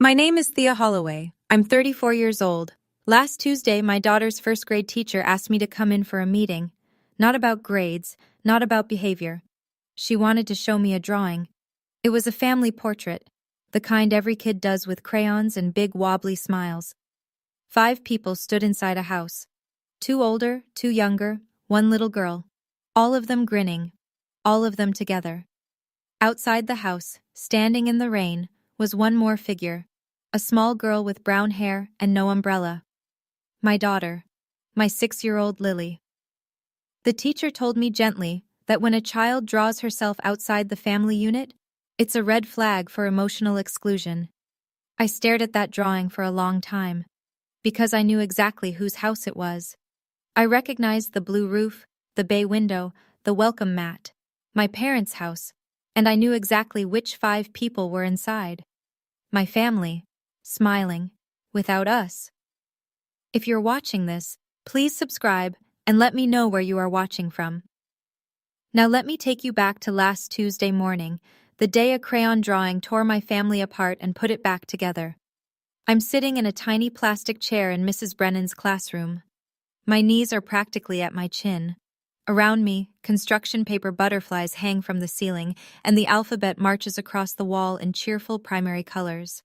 My name is Thea Holloway. I'm 34 years old. Last Tuesday, my daughter's first grade teacher asked me to come in for a meeting. Not about grades, not about behavior. She wanted to show me a drawing. It was a family portrait, the kind every kid does with crayons and big wobbly smiles. 5 people stood inside a house. 2 older, 2 younger, 1 little girl. All of them grinning. All of them together. Outside the house, standing in the rain, was one more figure. A small girl with brown hair and no umbrella. My daughter. My 6-year-old Lily. The teacher told me gently that when a child draws herself outside the family unit, it's a red flag for emotional exclusion. I stared at that drawing for a long time, because I knew exactly whose house it was. I recognized the blue roof, the bay window, the welcome mat, my parents' house, and I knew exactly which 5 people were inside. My family. Smiling, without us. If you're watching this, please subscribe and let me know where you are watching from. Now let me take you back to last Tuesday morning, the day a crayon drawing tore my family apart and put it back together. I'm sitting in a tiny plastic chair in Mrs. Brennan's classroom. My knees are practically at my chin. Around me, construction paper butterflies hang from the ceiling, and the alphabet marches across the wall in cheerful primary colors.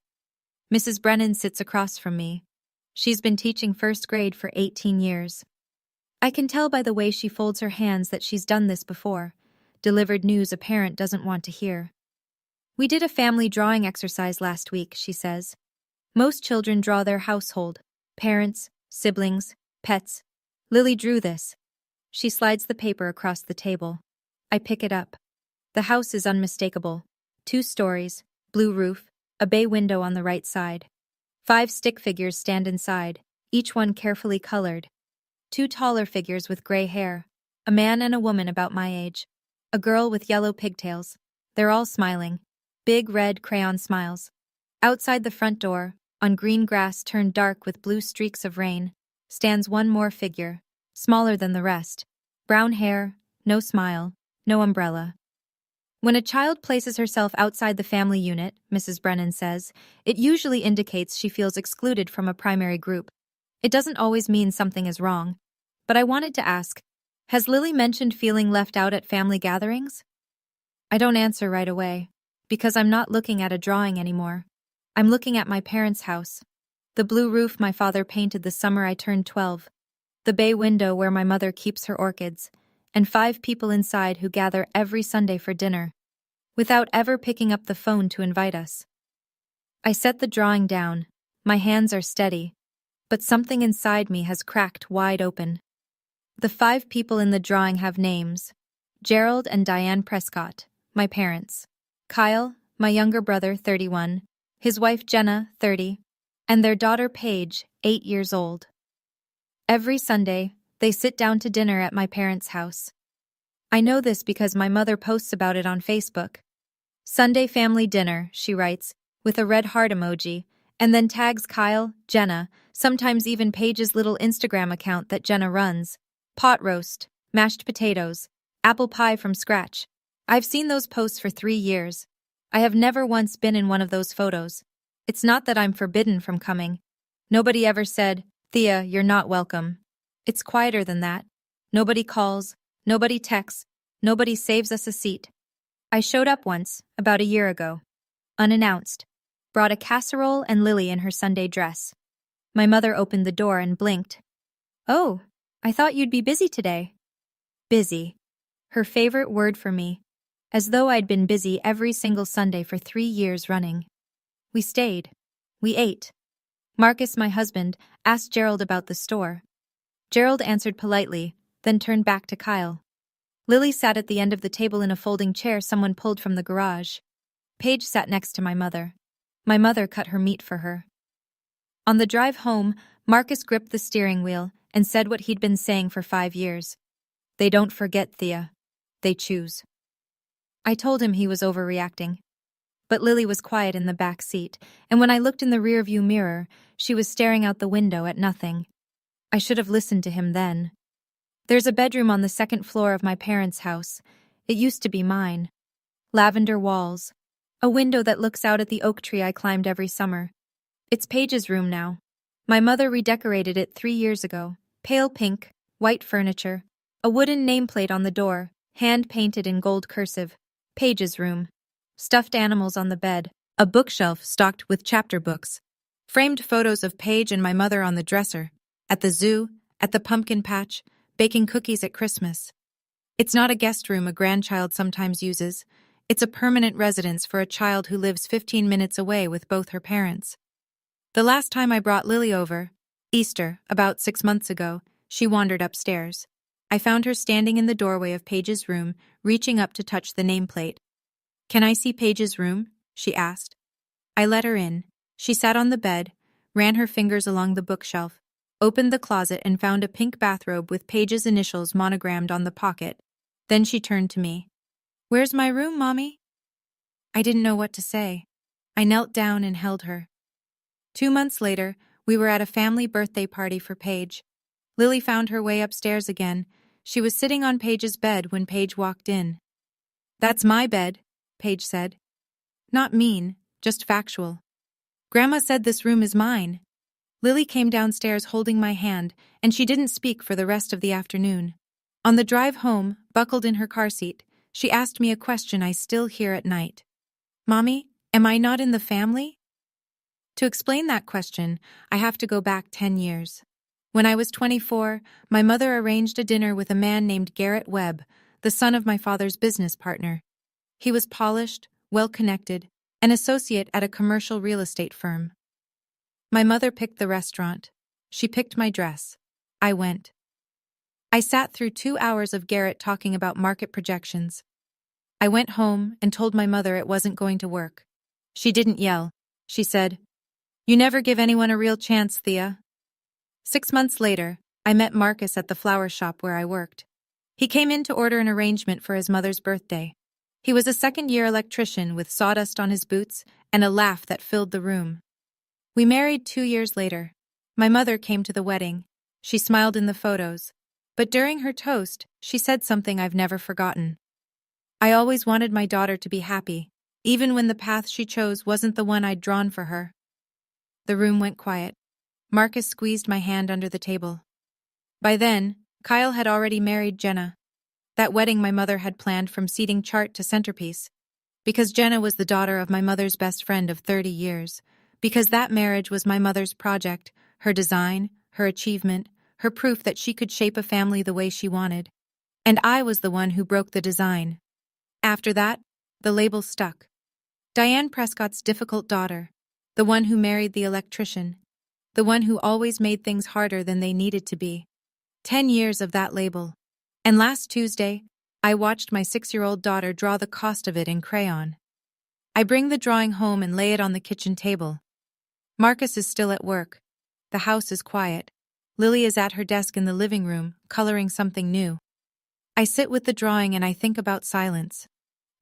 Mrs. Brennan sits across from me. She's been teaching first grade for 18 years. I can tell by the way she folds her hands that she's done this before, delivered news a parent doesn't want to hear. We did a family drawing exercise last week, she says. Most children draw their household, parents, siblings, pets. Lily drew this. She slides the paper across the table. I pick it up. The house is unmistakable. 2 stories, blue roof, a bay window on the right side. 5 stick figures stand inside, each one carefully colored. 2 taller figures with gray hair, a man and a woman about my age. A girl with yellow pigtails. They're all smiling. Big red crayon smiles. Outside the front door, on green grass turned dark with blue streaks of rain, stands one more figure, smaller than the rest. Brown hair, no smile, no umbrella. When a child places herself outside the family unit, Mrs. Brennan says, it usually indicates she feels excluded from a primary group. It doesn't always mean something is wrong. But I wanted to ask, has Lily mentioned feeling left out at family gatherings? I don't answer right away, because I'm not looking at a drawing anymore. I'm looking at my parents' house. The blue roof my father painted the summer I turned 12. The bay window where my mother keeps her orchids. And 5 people inside who gather every Sunday for dinner, without ever picking up the phone to invite us. I set the drawing down. My hands are steady, but something inside me has cracked wide open. The 5 people in the drawing have names: Gerald and Diane Prescott, my parents; Kyle, my younger brother, 31, his wife Jenna, 30, and their daughter Paige, 8 years old. Every Sunday, they sit down to dinner at my parents' house. I know this because my mother posts about it on Facebook. Sunday family dinner, she writes, with a red heart emoji, and then tags Kyle, Jenna, sometimes even Paige's little Instagram account that Jenna runs. Pot roast, mashed potatoes, apple pie from scratch. I've seen those posts for 3 years. I have never once been in one of those photos. It's not that I'm forbidden from coming. Nobody ever said, Thea, you're not welcome. It's quieter than that. Nobody calls, nobody texts, nobody saves us a seat. I showed up once, about a year ago. Unannounced. Brought a casserole and Lily in her Sunday dress. My mother opened the door and blinked. Oh, I thought you'd be busy today. Busy. Her favorite word for me. As though I'd been busy every single Sunday for 3 years running. We stayed. We ate. Marcus, my husband, asked Gerald about the store. Gerald answered politely, then turned back to Kyle. Lily sat at the end of the table in a folding chair someone pulled from the garage. Paige sat next to my mother. My mother cut her meat for her. On the drive home, Marcus gripped the steering wheel and said what he'd been saying for 5 years. They don't forget, Thea. They choose. I told him he was overreacting. But Lily was quiet in the back seat, and when I looked in the rearview mirror, she was staring out the window at nothing. I should have listened to him then. There's a bedroom on the 2nd floor of my parents' house. It used to be mine. Lavender walls. A window that looks out at the oak tree I climbed every summer. It's Paige's room now. My mother redecorated it 3 years ago. Pale pink, white furniture, a wooden nameplate on the door, hand-painted in gold cursive. Paige's room. Stuffed animals on the bed, a bookshelf stocked with chapter books. Framed photos of Paige and my mother on the dresser, at the zoo, at the pumpkin patch, baking cookies at Christmas. It's not a guest room a grandchild sometimes uses. It's a permanent residence for a child who lives 15 minutes away with both her parents. The last time I brought Lily over, Easter, about 6 months ago, she wandered upstairs. I found her standing in the doorway of Paige's room, reaching up to touch the nameplate. "Can I see Paige's room?" she asked. I let her in. She sat on the bed, ran her fingers along the bookshelf, opened the closet and found a pink bathrobe with Paige's initials monogrammed on the pocket. Then she turned to me. "Where's my room, Mommy?" I didn't know what to say. I knelt down and held her. 2 months later, we were at a family birthday party for Paige. Lily found her way upstairs again. She was sitting on Paige's bed when Paige walked in. "That's my bed," Paige said. Not mean, just factual. "Grandma said this room is mine." Lily came downstairs holding my hand, and she didn't speak for the rest of the afternoon. On the drive home, buckled in her car seat, she asked me a question I still hear at night. "Mommy, am I not in the family?" To explain that question, I have to go back 10 years. When I was 24, my mother arranged a dinner with a man named Garrett Webb, the son of my father's business partner. He was polished, well-connected, an associate at a commercial real estate firm. My mother picked the restaurant. She picked my dress. I went. I sat through 2 hours of Garrett talking about market projections. I went home and told my mother it wasn't going to work. She didn't yell. She said, "You never give anyone a real chance, Thea." 6 months later, I met Marcus at the flower shop where I worked. He came in to order an arrangement for his mother's birthday. He was a second-year electrician with sawdust on his boots and a laugh that filled the room. We married 2 years later. My mother came to the wedding. She smiled in the photos. But during her toast, she said something I've never forgotten. "I always wanted my daughter to be happy, even when the path she chose wasn't the one I'd drawn for her." The room went quiet. Marcus squeezed my hand under the table. By then, Kyle had already married Jenna. That wedding my mother had planned from seating chart to centerpiece. Because Jenna was the daughter of my mother's best friend of 30 years. Because that marriage was my mother's project, her design, her achievement, her proof that she could shape a family the way she wanted. And I was the one who broke the design. After that, the label stuck. Diane Prescott's difficult daughter. The one who married the electrician. The one who always made things harder than they needed to be. 10 years of that label. And last Tuesday, I watched my 6-year-old daughter draw the cost of it in crayon. I bring the drawing home and lay it on the kitchen table. Marcus is still at work. The house is quiet. Lily is at her desk in the living room, coloring something new. I sit with the drawing and I think about silence.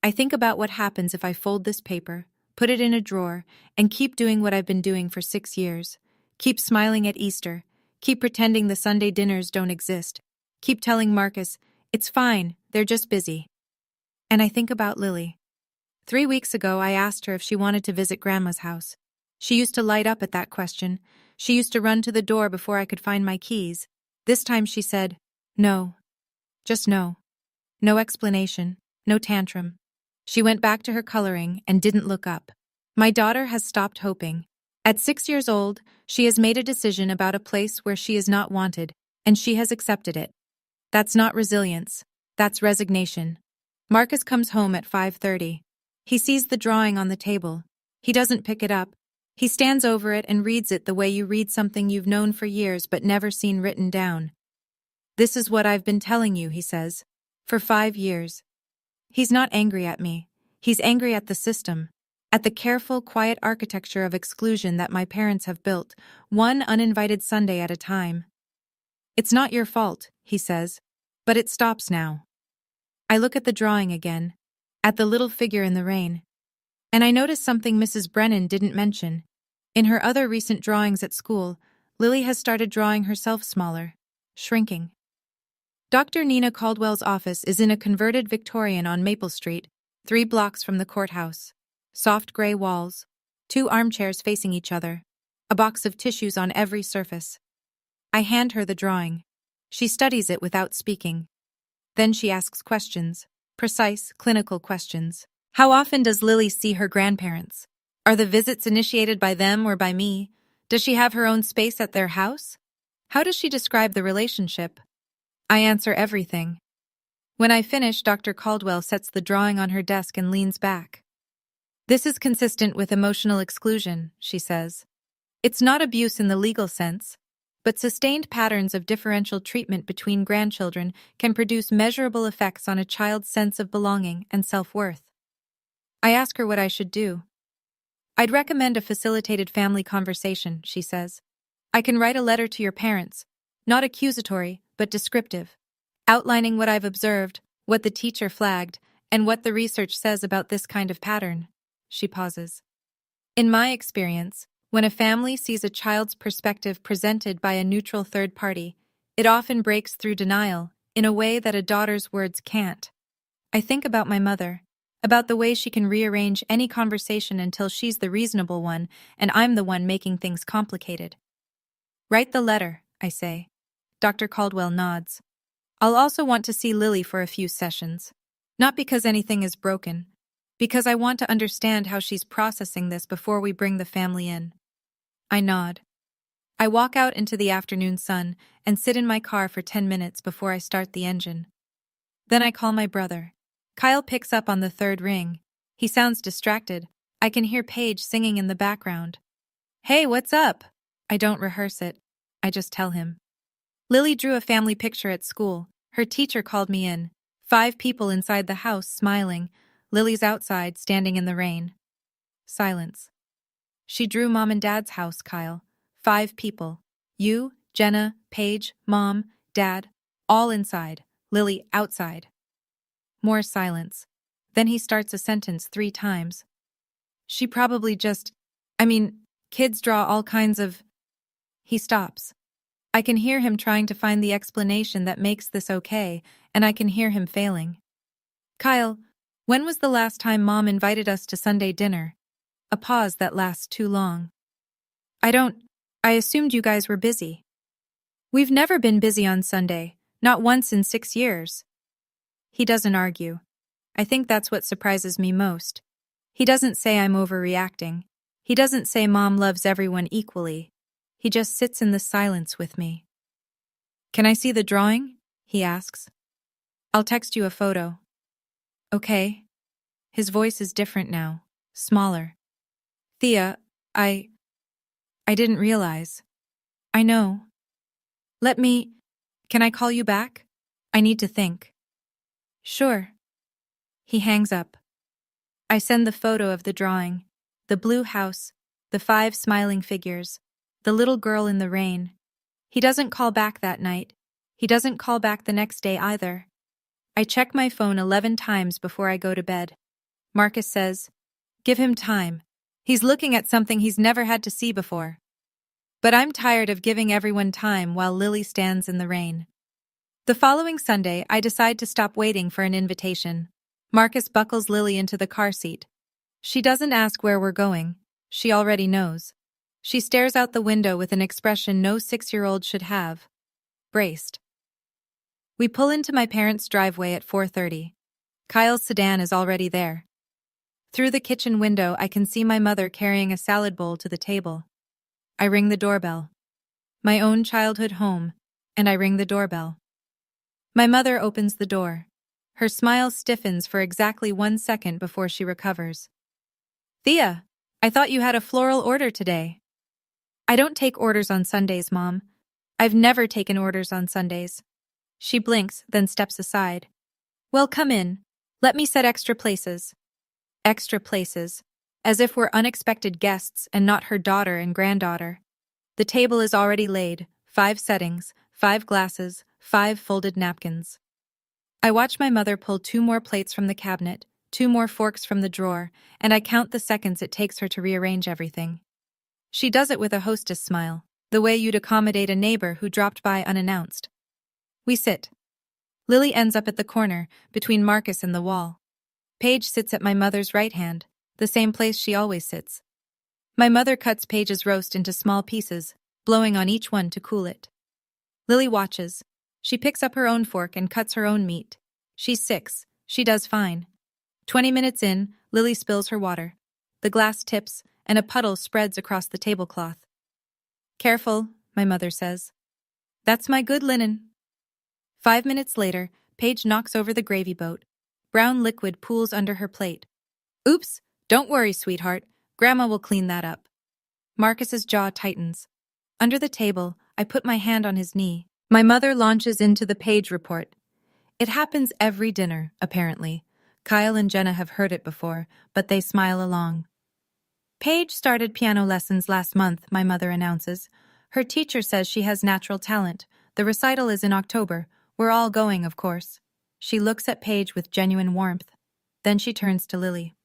I think about what happens if I fold this paper, put it in a drawer, and keep doing what I've been doing for 6 years. Keep smiling at Easter. Keep pretending the Sunday dinners don't exist. Keep telling Marcus, "It's fine, they're just busy." And I think about Lily. 3 weeks ago, I asked her if she wanted to visit Grandma's house. She used to light up at that question. She used to run to the door before I could find my keys. This time she said, "No. Just no." No explanation, no tantrum. She went back to her coloring and didn't look up. My daughter has stopped hoping. At 6 years old, she has made a decision about a place where she is not wanted, and she has accepted it. That's not resilience. That's resignation. Marcus comes home at 5:30. He sees the drawing on the table. He doesn't pick it up. He stands over it and reads it the way you read something you've known for years but never seen written down. "This is what I've been telling you," he says. "For 5 years. He's not angry at me. He's angry at the system. At the careful, quiet architecture of exclusion that my parents have built, one uninvited Sunday at a time. "It's not your fault," he says. "But it stops now." I look at the drawing again, at the little figure in the rain. And I notice something Mrs. Brennan didn't mention. In her other recent drawings at school, Lily has started drawing herself smaller, shrinking. Dr. Nina Caldwell's office is in a converted Victorian on Maple Street, 3 blocks from the courthouse. Soft gray walls, 2 armchairs facing each other. a box of tissues on every surface. I hand her the drawing. She studies it without speaking. Then she asks questions, precise, clinical questions. How often does Lily see her grandparents? Are the visits initiated by them or by me? Does she have her own space at their house? How does she describe the relationship? I answer everything. When I finish, Dr. Caldwell sets the drawing on her desk and leans back. This is consistent with emotional exclusion, she says. It's not abuse in the legal sense, but sustained patterns of differential treatment between grandchildren can produce measurable effects on a child's sense of belonging and self-worth. I ask her what I should do. I'd recommend a facilitated family conversation, she says. I can write a letter to your parents, not accusatory, but descriptive, outlining what I've observed, what the teacher flagged, and what the research says about this kind of pattern. She pauses. In my experience, when a family sees a child's perspective presented by a neutral third party, it often breaks through denial in a way that a daughter's words can't. I think about my mother, about the way she can rearrange any conversation until she's the reasonable one and I'm the one making things complicated. Write the letter, I say. Dr. Caldwell nods. I'll also want to see Lily for a few sessions. Not because anything is broken, because I want to understand how she's processing this before we bring the family in. I nod. I walk out into the afternoon sun and sit in my car for 10 minutes before I start the engine. Then I call my brother. Kyle picks up on the third ring. He sounds distracted. I can hear Paige singing in the background. Hey, what's up? I don't rehearse it. I just tell him. Lily drew a family picture at school. Her teacher called me in. 5 people inside the house, smiling. Lily's outside, standing in the rain. Silence. She drew Mom and Dad's house, Kyle. 5 people. You, Jenna, Paige, Mom, Dad, all inside. Lily outside. More silence. Then he starts a sentence 3 times. She probably kids draw all kinds of... He stops. I can hear him trying to find the explanation that makes this okay, and I can hear him failing. Kyle, when was the last time Mom invited us to Sunday dinner? A pause that lasts too long. I assumed you guys were busy. We've never been busy on Sunday, not once in 6 years. He doesn't argue. I think that's what surprises me most. He doesn't say I'm overreacting. He doesn't say Mom loves everyone equally. He just sits in the silence with me. Can I see the drawing? He asks. I'll text you a photo. Okay. His voice is different now, smaller. Thea, I didn't realize. I know. Can I call you back? I need to think. Sure. He hangs up. I send the photo of the drawing, the blue house, the 5 smiling figures, the little girl in the rain. He doesn't call back that night. He doesn't call back the next day either. I check my phone 11 times before I go to bed. Marcus says, give him time. He's looking at something he's never had to see before. But I'm tired of giving everyone time while Lily stands in the rain. The following Sunday, I decide to stop waiting for an invitation. Marcus buckles Lily into the car seat. She doesn't ask where we're going. She already knows. She stares out the window with an expression no 6-year-old should have. Braced. We pull into my parents' driveway at 4:30. Kyle's sedan is already there. Through the kitchen window, I can see my mother carrying a salad bowl to the table. I ring the doorbell. My own childhood home, and I ring the doorbell. My mother opens the door. Her smile stiffens for exactly 1 second before she recovers. Thea, I thought you had a floral order today. I don't take orders on Sundays, Mom. I've never taken orders on Sundays. She blinks, then steps aside. Well, come in. Let me set extra places. Extra places, as if we're unexpected guests and not her daughter and granddaughter. The table is already laid, 5 settings, 5 glasses, 5 folded napkins. I watch my mother pull 2 more plates from the cabinet, 2 more forks from the drawer, and I count the seconds it takes her to rearrange everything. She does it with a hostess smile, the way you'd accommodate a neighbor who dropped by unannounced. We sit. Lily ends up at the corner, between Marcus and the wall. Paige sits at my mother's right hand, the same place she always sits. My mother cuts Paige's roast into small pieces, blowing on each one to cool it. Lily watches. She picks up her own fork and cuts her own meat. She's 6. She does fine. 20 minutes in, Lily spills her water. The glass tips, and a puddle spreads across the tablecloth. "Careful," my mother says. "That's my good linen." 5 minutes later, Paige knocks over the gravy boat. Brown liquid pools under her plate. "Oops, don't worry, sweetheart. Grandma will clean that up." Marcus's jaw tightens. Under the table, I put my hand on his knee. My mother launches into the Paige report. It happens every dinner, apparently. Kyle and Jenna have heard it before, but they smile along. "Paige started piano lessons last month," my mother announces. "Her teacher says she has natural talent. The recital is in October. We're all going, of course." She looks at Paige with genuine warmth. Then she turns to Lily.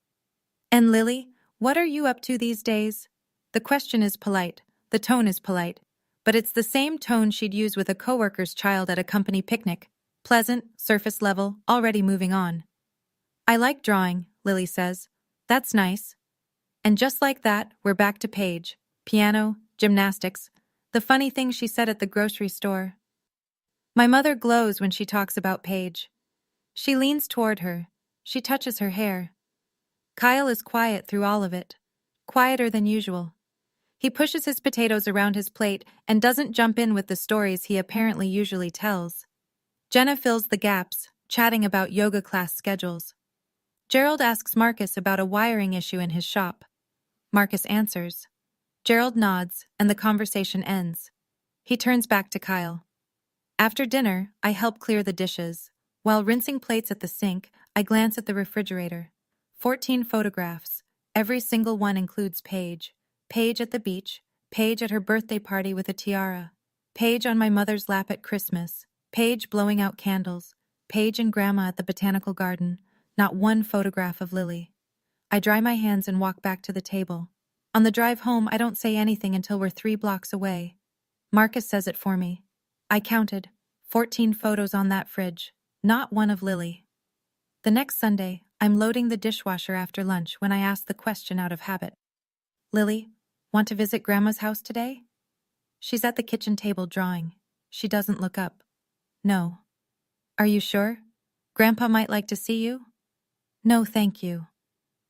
"And Lily, what are you up to these days?" The question is polite. The tone is polite. But it's the same tone she'd use with a coworker's child at a company picnic. Pleasant, surface level, already moving on. "I like drawing," Lily says. "That's nice." And just like that, we're back to Paige. Piano, gymnastics, the funny thing she said at the grocery store. My mother glows when she talks about Paige. She leans toward her. She touches her hair. Kyle is quiet through all of it. Quieter than usual. He pushes his potatoes around his plate and doesn't jump in with the stories he apparently usually tells. Jenna fills the gaps, chatting about yoga class schedules. Gerald asks Marcus about a wiring issue in his shop. Marcus answers. Gerald nods, and the conversation ends. He turns back to Kyle. After dinner, I help clear the dishes. While rinsing plates at the sink, I glance at the refrigerator. 14 photographs. Every single one includes Paige. Paige at the beach. Paige at her birthday party with a tiara. Paige on my mother's lap at Christmas. Paige blowing out candles. Paige and Grandma at the botanical garden. Not one photograph of Lily. I dry my hands and walk back to the table. On the drive home, I don't say anything until we're 3 blocks away. Marcus says it for me. I counted. 14 photos on that fridge. Not one of Lily. The next Sunday, I'm loading the dishwasher after lunch when I ask the question out of habit. "Lily, want to visit Grandma's house today?" She's at the kitchen table drawing. She doesn't look up. "No." "Are you sure? Grandpa might like to see you?" "No, thank you."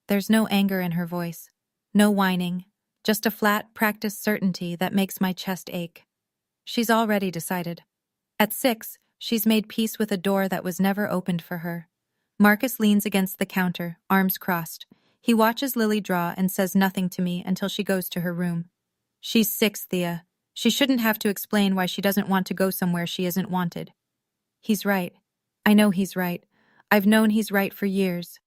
There's no anger in her voice. No whining. Just a flat, practiced certainty that makes my chest ache. She's already decided. At 6, she's made peace with a door that was never opened for her. Marcus leans against the counter, arms crossed. He watches Lily draw and says nothing to me until she goes to her room. "She's 6, Thea. She shouldn't have to explain why she doesn't want to go somewhere she isn't wanted." He's right. I know he's right. I've known he's right for years.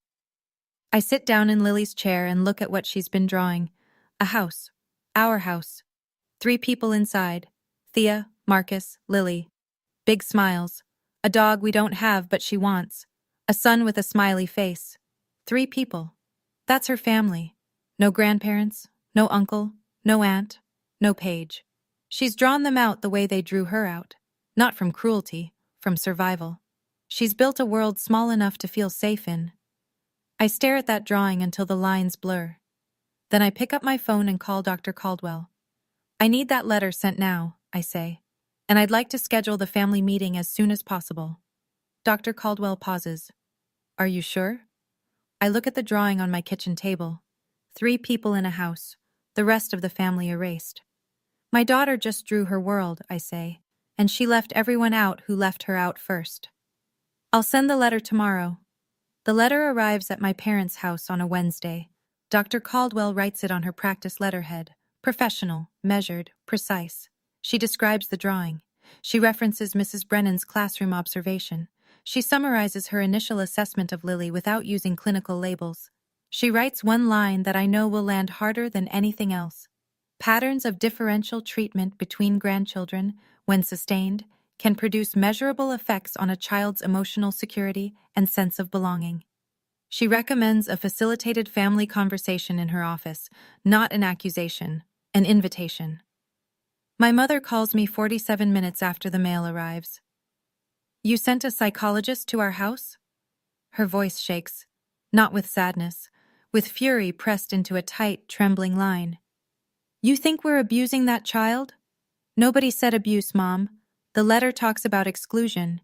I sit down in Lily's chair and look at what she's been drawing. A house. Our house. 3 people inside. Thea, Marcus, Lily. Big smiles. A dog we don't have but she wants. A son with a smiley face. 3 people. That's her family. No grandparents, no uncle, no aunt, no Paige. She's drawn them out the way they drew her out. Not from cruelty, from survival. She's built a world small enough to feel safe in. I stare at that drawing until the lines blur. Then I pick up my phone and call Dr. Caldwell. "I need that letter sent now," I say. "And I'd like to schedule the family meeting as soon as possible." Dr. Caldwell pauses. "Are you sure?" I look at the drawing on my kitchen table. 3 people in a house, the rest of the family erased. "My daughter just drew her world," I say, "and she left everyone out who left her out first." "I'll send the letter tomorrow." The letter arrives at my parents' house on a Wednesday. Dr. Caldwell writes it on her practice letterhead. Professional, measured, precise. She describes the drawing. She references Mrs. Brennan's classroom observation. She summarizes her initial assessment of Lily without using clinical labels. She writes one line that I know will land harder than anything else. Patterns of differential treatment between grandchildren, when sustained, can produce measurable effects on a child's emotional security and sense of belonging. She recommends a facilitated family conversation in her office, not an accusation, an invitation. My mother calls me 47 minutes after the mail arrives. "You sent a psychologist to our house?" Her voice shakes, not with sadness, with fury pressed into a tight, trembling line. You think we're abusing that child? Nobody said abuse, Mom. The letter talks about exclusion.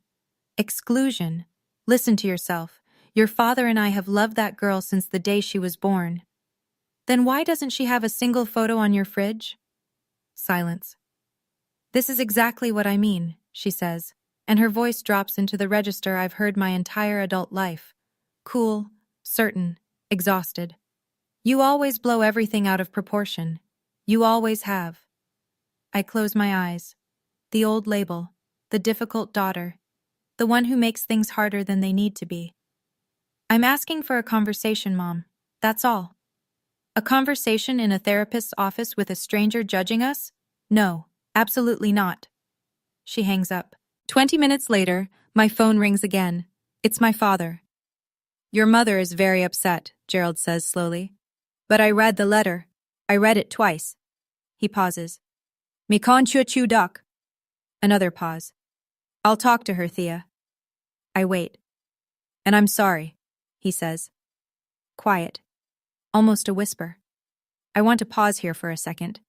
Exclusion. Listen to yourself. Your father and I have loved that girl since the day she was born. Then why doesn't she have a single photo on your fridge? Silence. This is exactly what I mean, she says, and her voice drops into the register I've heard my entire adult life. Cool, certain, exhausted. You always blow everything out of proportion. You always have. I close my eyes. The old label, the difficult daughter, the one who makes things harder than they need to be. I'm asking for a conversation, Mom. That's all. A conversation in a therapist's office with a stranger judging us? No, absolutely not. She hangs up. 20 minutes later, my phone rings again. It's my father. Your mother is very upset, Gerald says slowly. But I read the letter. I read it twice. He pauses. Me conchu duck. Another pause. I'll talk to her, Thea. I wait. And I'm sorry, he says. Quiet. Almost a whisper. I want to pause here for a second.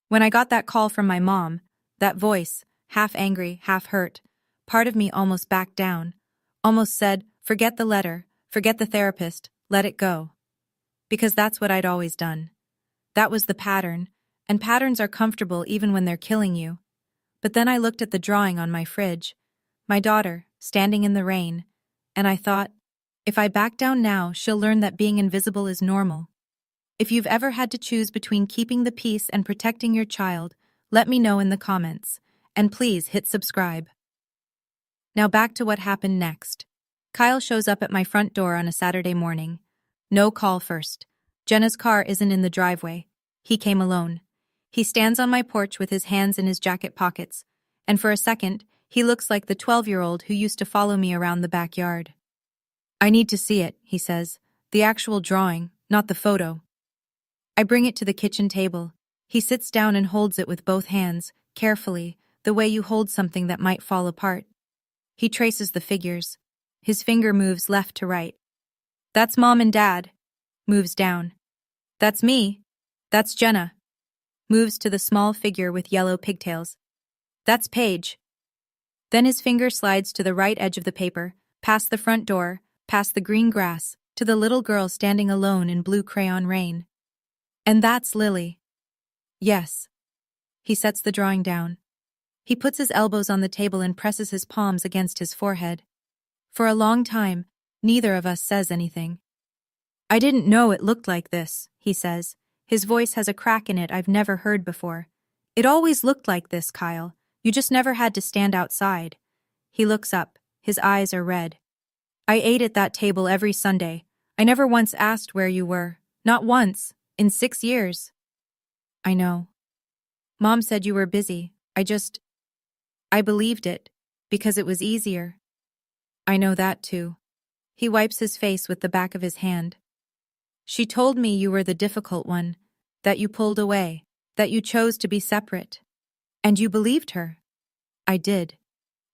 When I got that call from my mom, that voice, half angry, half hurt, part of me almost backed down, almost said, forget the letter, forget the therapist, let it go. Because that's what I'd always done. That was the pattern, and patterns are comfortable even when they're killing you. But then I looked at the drawing on my fridge, my daughter, standing in the rain, and I thought, if I back down now, she'll learn that being invisible is normal. If you've ever had to choose between keeping the peace and protecting your child, let me know in the comments, and please hit subscribe. Now back to what happened next. Kyle shows up at my front door on a Saturday morning. No call first. Jenna's car isn't in the driveway. He came alone. He stands on my porch with his hands in his jacket pockets, and for a second, he looks like the 12-year-old who used to follow me around the backyard. I need to see it, he says. The actual drawing, not the photo. I bring it to the kitchen table. He sits down and holds it with both hands, carefully, the way you hold something that might fall apart. He traces the figures. His finger moves left to right. That's Mom and Dad. Moves down. That's me. That's Jenna. Moves to the small figure with yellow pigtails. That's Paige. Then his finger slides to the right edge of the paper, past the front door, past the green grass, to the little girl standing alone in blue crayon rain. And that's Lily. Yes. He sets the drawing down. He puts his elbows on the table and presses his palms against his forehead. For a long time, neither of us says anything. I didn't know it looked like this, he says. His voice has a crack in it I've never heard before. It always looked like this, Kyle. You just never had to stand outside. He looks up. His eyes are red. I ate at that table every Sunday. I never once asked where you were. Not once. In 6 years. I know. Mom said you were busy. I believed it. Because it was easier. I know that too. He wipes his face with the back of his hand. She told me you were the difficult one. That you pulled away. That you chose to be separate. And you believed her. I did.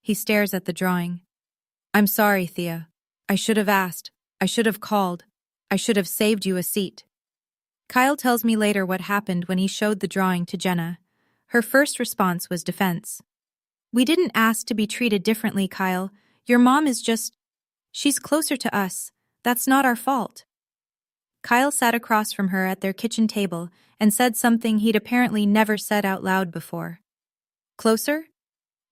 He stares at the drawing. I'm sorry, Thea. I should have asked. I should have called. I should have saved you a seat. Kyle tells me later what happened when he showed the drawing to Jenna. Her first response was defense. We didn't ask to be treated differently, Kyle. Your mom is just... She's closer to us. That's not our fault. Kyle sat across from her at their kitchen table and said something he'd apparently never said out loud before. Closer?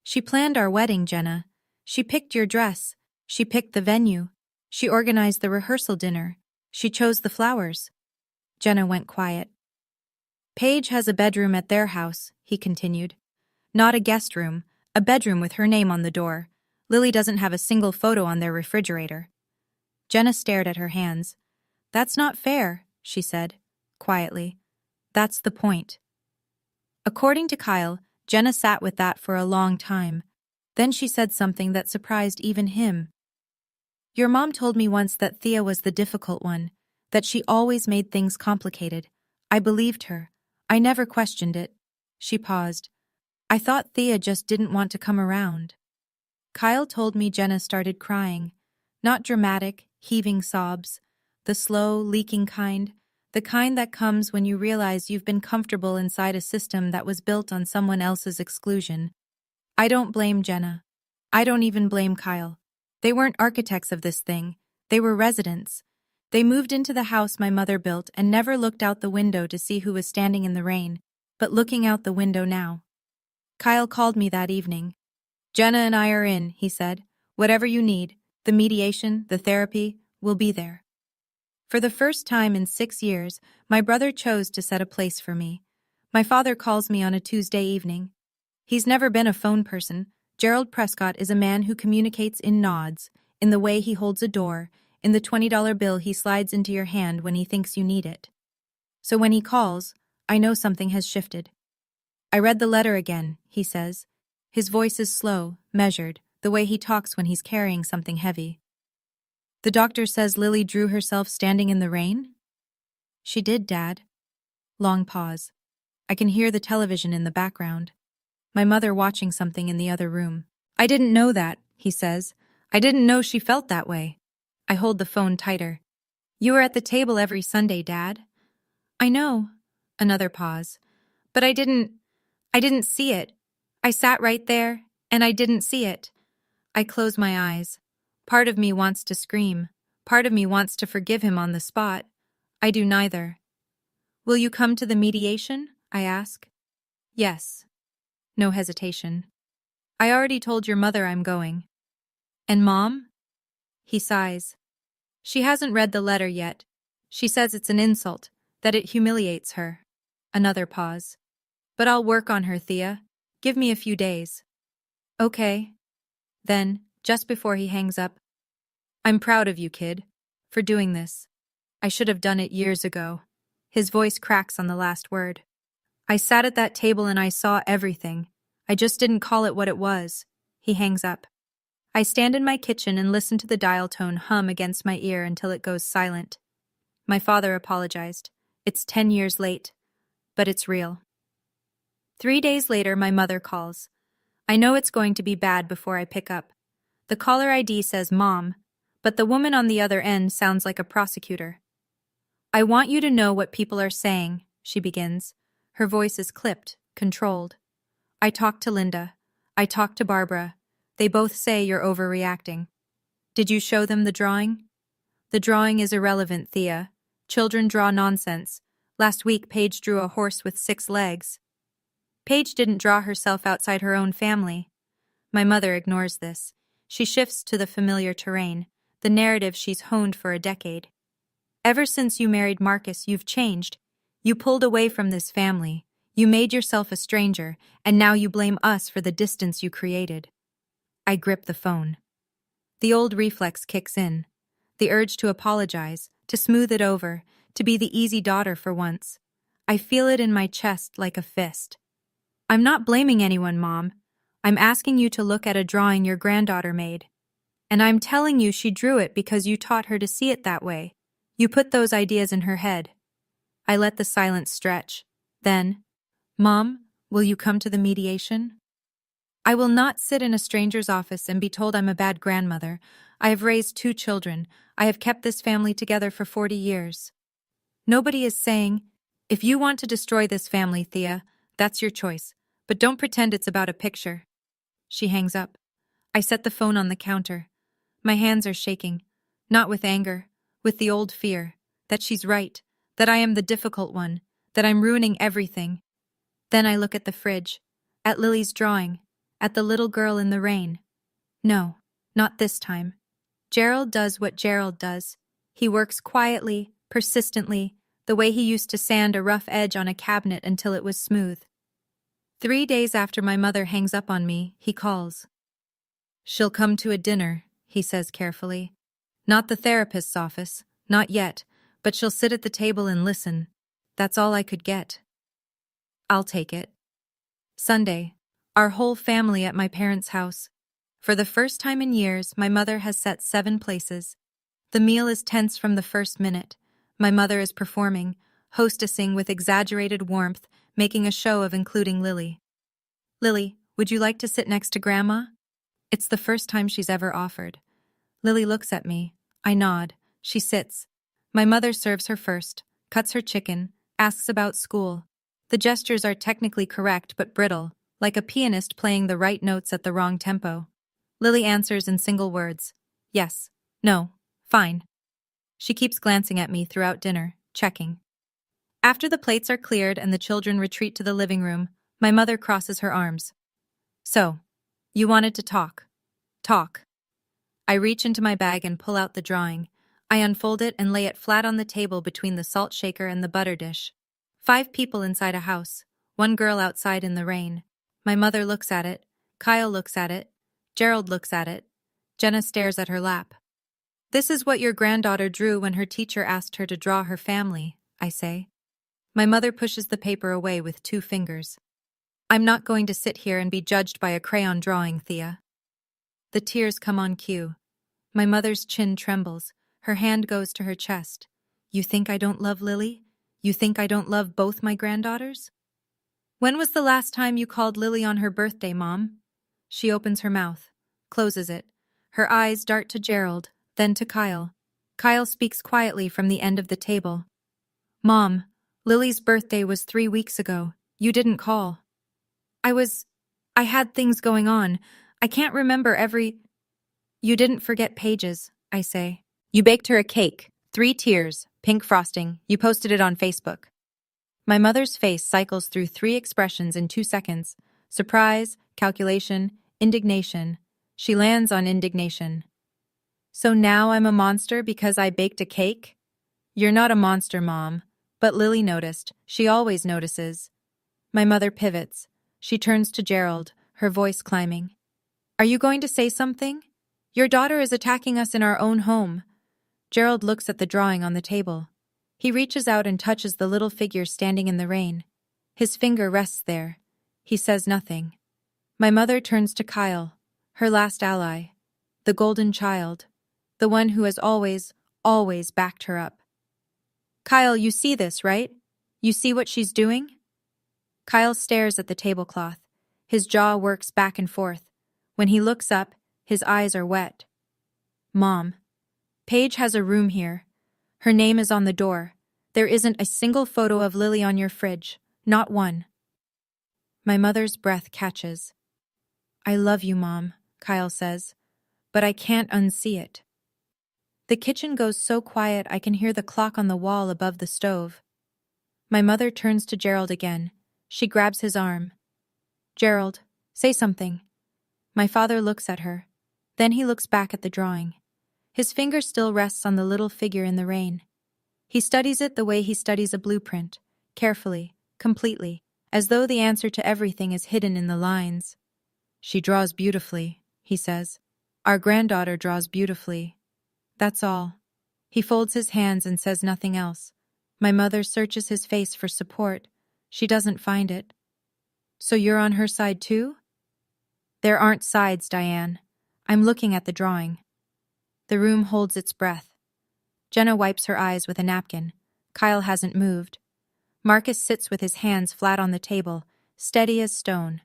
She planned our wedding, Jenna. She picked your dress. She picked the venue. She organized the rehearsal dinner. She chose the flowers. Jenna went quiet. Paige has a bedroom at their house, he continued. Not a guest room, a bedroom with her name on the door. Lily doesn't have a single photo on their refrigerator. Jenna stared at her hands. That's not fair, she said, quietly. That's the point. According to Kyle, Jenna sat with that for a long time. Then she said something that surprised even him. Your mom told me once that Thea was the difficult one, that she always made things complicated. I believed her. I never questioned it. She paused. I thought Thea just didn't want to come around. Kyle told me Jenna started crying. Not dramatic, heaving sobs. The slow, leaking kind. The kind that comes when you realize you've been comfortable inside a system that was built on someone else's exclusion. I don't blame Jenna. I don't even blame Kyle. They weren't architects of this thing. They were residents. They moved into the house my mother built and never looked out the window to see who was standing in the rain, but looking out the window now. Kyle called me that evening. Jenna and I are in, he said. Whatever you need, the mediation, the therapy, we'll be there. For the first time in 6 years, my brother chose to set a place for me. My father calls me on a Tuesday evening. He's never been a phone person. Gerald Prescott is a man who communicates in nods, in the way he holds a door, in the $20 bill he slides into your hand when he thinks you need it. So when he calls, I know something has shifted. I read the letter again, he says. His voice is slow, measured, the way he talks when he's carrying something heavy. The doctor says Lily drew herself standing in the rain? She did, Dad. Long pause. I can hear the television in the background. My mother watching something in the other room. I didn't know that, he says. I didn't know she felt that way. I hold the phone tighter. You were at the table every Sunday, Dad. I know. Another pause. But I didn't see it. I sat right there, and I didn't see it. I close my eyes. Part of me wants to scream. Part of me wants to forgive him on the spot. I do neither. Will you come to the mediation? I ask. Yes. No hesitation. I already told your mother I'm going. And Mom? He sighs. She hasn't read the letter yet. She says it's an insult, that it humiliates her. Another pause. But I'll work on her, Thea. Give me a few days. Okay. Then, just before he hangs up, I'm proud of you, kid, for doing this. I should have done it years ago. His voice cracks on the last word. I sat at that table and I saw everything. I just didn't call it what it was. He hangs up. I stand in my kitchen and listen to the dial tone hum against my ear until it goes silent. My father apologized. It's 10 years late, but it's real. 3 days later, my mother calls. I know it's going to be bad before I pick up. The caller ID says Mom, but the woman on the other end sounds like a prosecutor. I want you to know what people are saying, she begins. Her voice is clipped, controlled. I talked to Linda. I talked to Barbara. They both say you're overreacting. Did you show them the drawing? The drawing is irrelevant, Thea. Children draw nonsense. Last week, Paige drew a horse with 6 legs. Paige didn't draw herself outside her own family. My mother ignores this. She shifts to the familiar terrain, the narrative she's honed for a decade. Ever since you married Marcus, you've changed. You pulled away from this family. You made yourself a stranger, and now you blame us for the distance you created. I grip the phone. The old reflex kicks in. The urge to apologize, to smooth it over, to be the easy daughter for once. I feel it in my chest like a fist. I'm not blaming anyone, Mom. I'm asking you to look at a drawing your granddaughter made. And I'm telling you she drew it because you taught her to see it that way. You put those ideas in her head. I let the silence stretch. Then, Mom, will you come to the mediation? I will not sit in a stranger's office and be told I'm a bad grandmother. I have raised 2 children. I have kept this family together for 40 years. Nobody is saying, if you want to destroy this family, Thea, that's your choice. But don't pretend it's about a picture. She hangs up. I set the phone on the counter. My hands are shaking. Not with anger, with the old fear. That she's right. That I am the difficult one. That I'm ruining everything. Then I look at the fridge. At Lily's drawing. At the little girl in the rain. No, not this time. Gerald does what Gerald does. He works quietly, persistently, the way he used to sand a rough edge on a cabinet until it was smooth. 3 days after my mother hangs up on me, he calls. She'll come to a dinner, he says carefully. Not the therapist's office, not yet, but she'll sit at the table and listen. That's all I could get. I'll take it. Sunday. Our whole family at my parents' house. For the first time in years, my mother has set 7 places. The meal is tense from the first minute. My mother is performing, hostessing with exaggerated warmth, making a show of including Lily. Lily, would you like to sit next to Grandma? It's the first time she's ever offered. Lily looks at me. I nod. She sits. My mother serves her first, cuts her chicken, asks about school. The gestures are technically correct but brittle, like a pianist playing the right notes at the wrong tempo. Lily answers in single words. Yes. No. Fine. She keeps glancing at me throughout dinner, checking. After the plates are cleared and the children retreat to the living room, my mother crosses her arms. So, you wanted to talk. Talk. I reach into my bag and pull out the drawing. I unfold it and lay it flat on the table between the salt shaker and the butter dish. 5 people inside a house, 1 girl outside in the rain. My mother looks at it, Kyle looks at it, Gerald looks at it, Jenna stares at her lap. This is what your granddaughter drew when her teacher asked her to draw her family, I say. My mother pushes the paper away with 2 fingers. I'm not going to sit here and be judged by a crayon drawing, Thea. The tears come on cue. My mother's chin trembles. Her hand goes to her chest. You think I don't love Lily? You think I don't love both my granddaughters? When was the last time you called Lily on her birthday, Mom? She opens her mouth, closes it. Her eyes dart to Gerald, then to Kyle. Kyle speaks quietly from the end of the table. Mom, Lily's birthday was 3 weeks ago. You didn't call. I had things going on. I can't remember every... You didn't forget Paige's, I say. You baked her a cake, 3 tiers, pink frosting. You posted it on Facebook. My mother's face cycles through 3 expressions in 2 seconds. Surprise, calculation, indignation. She lands on indignation. So now I'm a monster because I baked a cake? You're not a monster, Mom. But Lily noticed. She always notices. My mother pivots. She turns to Gerald, her voice climbing. Are you going to say something? Your daughter is attacking us in our own home. Gerald looks at the drawing on the table. He reaches out and touches the little figure standing in the rain. His finger rests there. He says nothing. My mother turns to Kyle, her last ally, the golden child, the one who has always, always backed her up. Kyle, you see this, right? You see what she's doing? Kyle stares at the tablecloth. His jaw works back and forth. When he looks up, his eyes are wet. Mom, Paige has a room here. Her name is on the door. There isn't a single photo of Lily on your fridge. Not one. My mother's breath catches. I love you, Mom, Kyle says, but I can't unsee it. The kitchen goes so quiet I can hear the clock on the wall above the stove. My mother turns to Gerald again. She grabs his arm. Gerald, say something. My father looks at her. Then he looks back at the drawing. His finger still rests on the little figure in the rain. He studies it the way he studies a blueprint, carefully, completely, as though the answer to everything is hidden in the lines. She draws beautifully, he says. Our granddaughter draws beautifully. That's all. He folds his hands and says nothing else. My mother searches his face for support. She doesn't find it. So you're on her side too? There aren't sides, Diane. I'm looking at the drawing. The room holds its breath. Jenna wipes her eyes with a napkin. Kyle hasn't moved. Marcus sits with his hands flat on the table, steady as stone.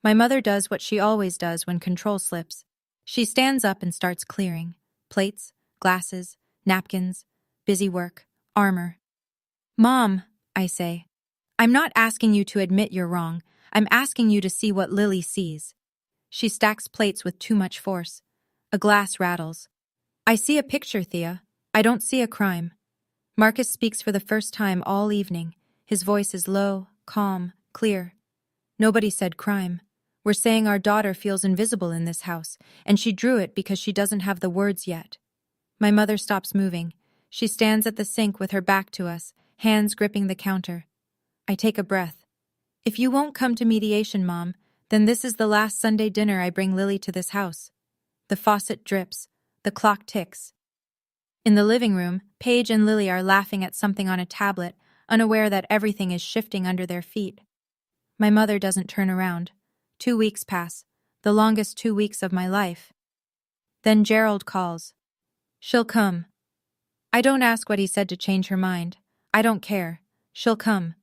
My mother does what she always does when control slips. She stands up and starts clearing. Plates, glasses, napkins, busy work, armor. Mom, I say. I'm not asking you to admit you're wrong. I'm asking you to see what Lily sees. She stacks plates with too much force. A glass rattles. I see a picture, Thea. I don't see a crime. Marcus speaks for the first time all evening. His voice is low, calm, clear. Nobody said crime. We're saying our daughter feels invisible in this house, and she drew it because she doesn't have the words yet. My mother stops moving. She stands at the sink with her back to us, hands gripping the counter. I take a breath. If you won't come to mediation, Mom, then this is the last Sunday dinner I bring Lily to this house. The faucet drips. The clock ticks. In the living room, Paige and Lily are laughing at something on a tablet, unaware that everything is shifting under their feet. My mother doesn't turn around. 2 weeks pass, the longest 2 weeks of my life. Then Gerald calls. She'll come. I don't ask what he said to change her mind. I don't care. She'll come.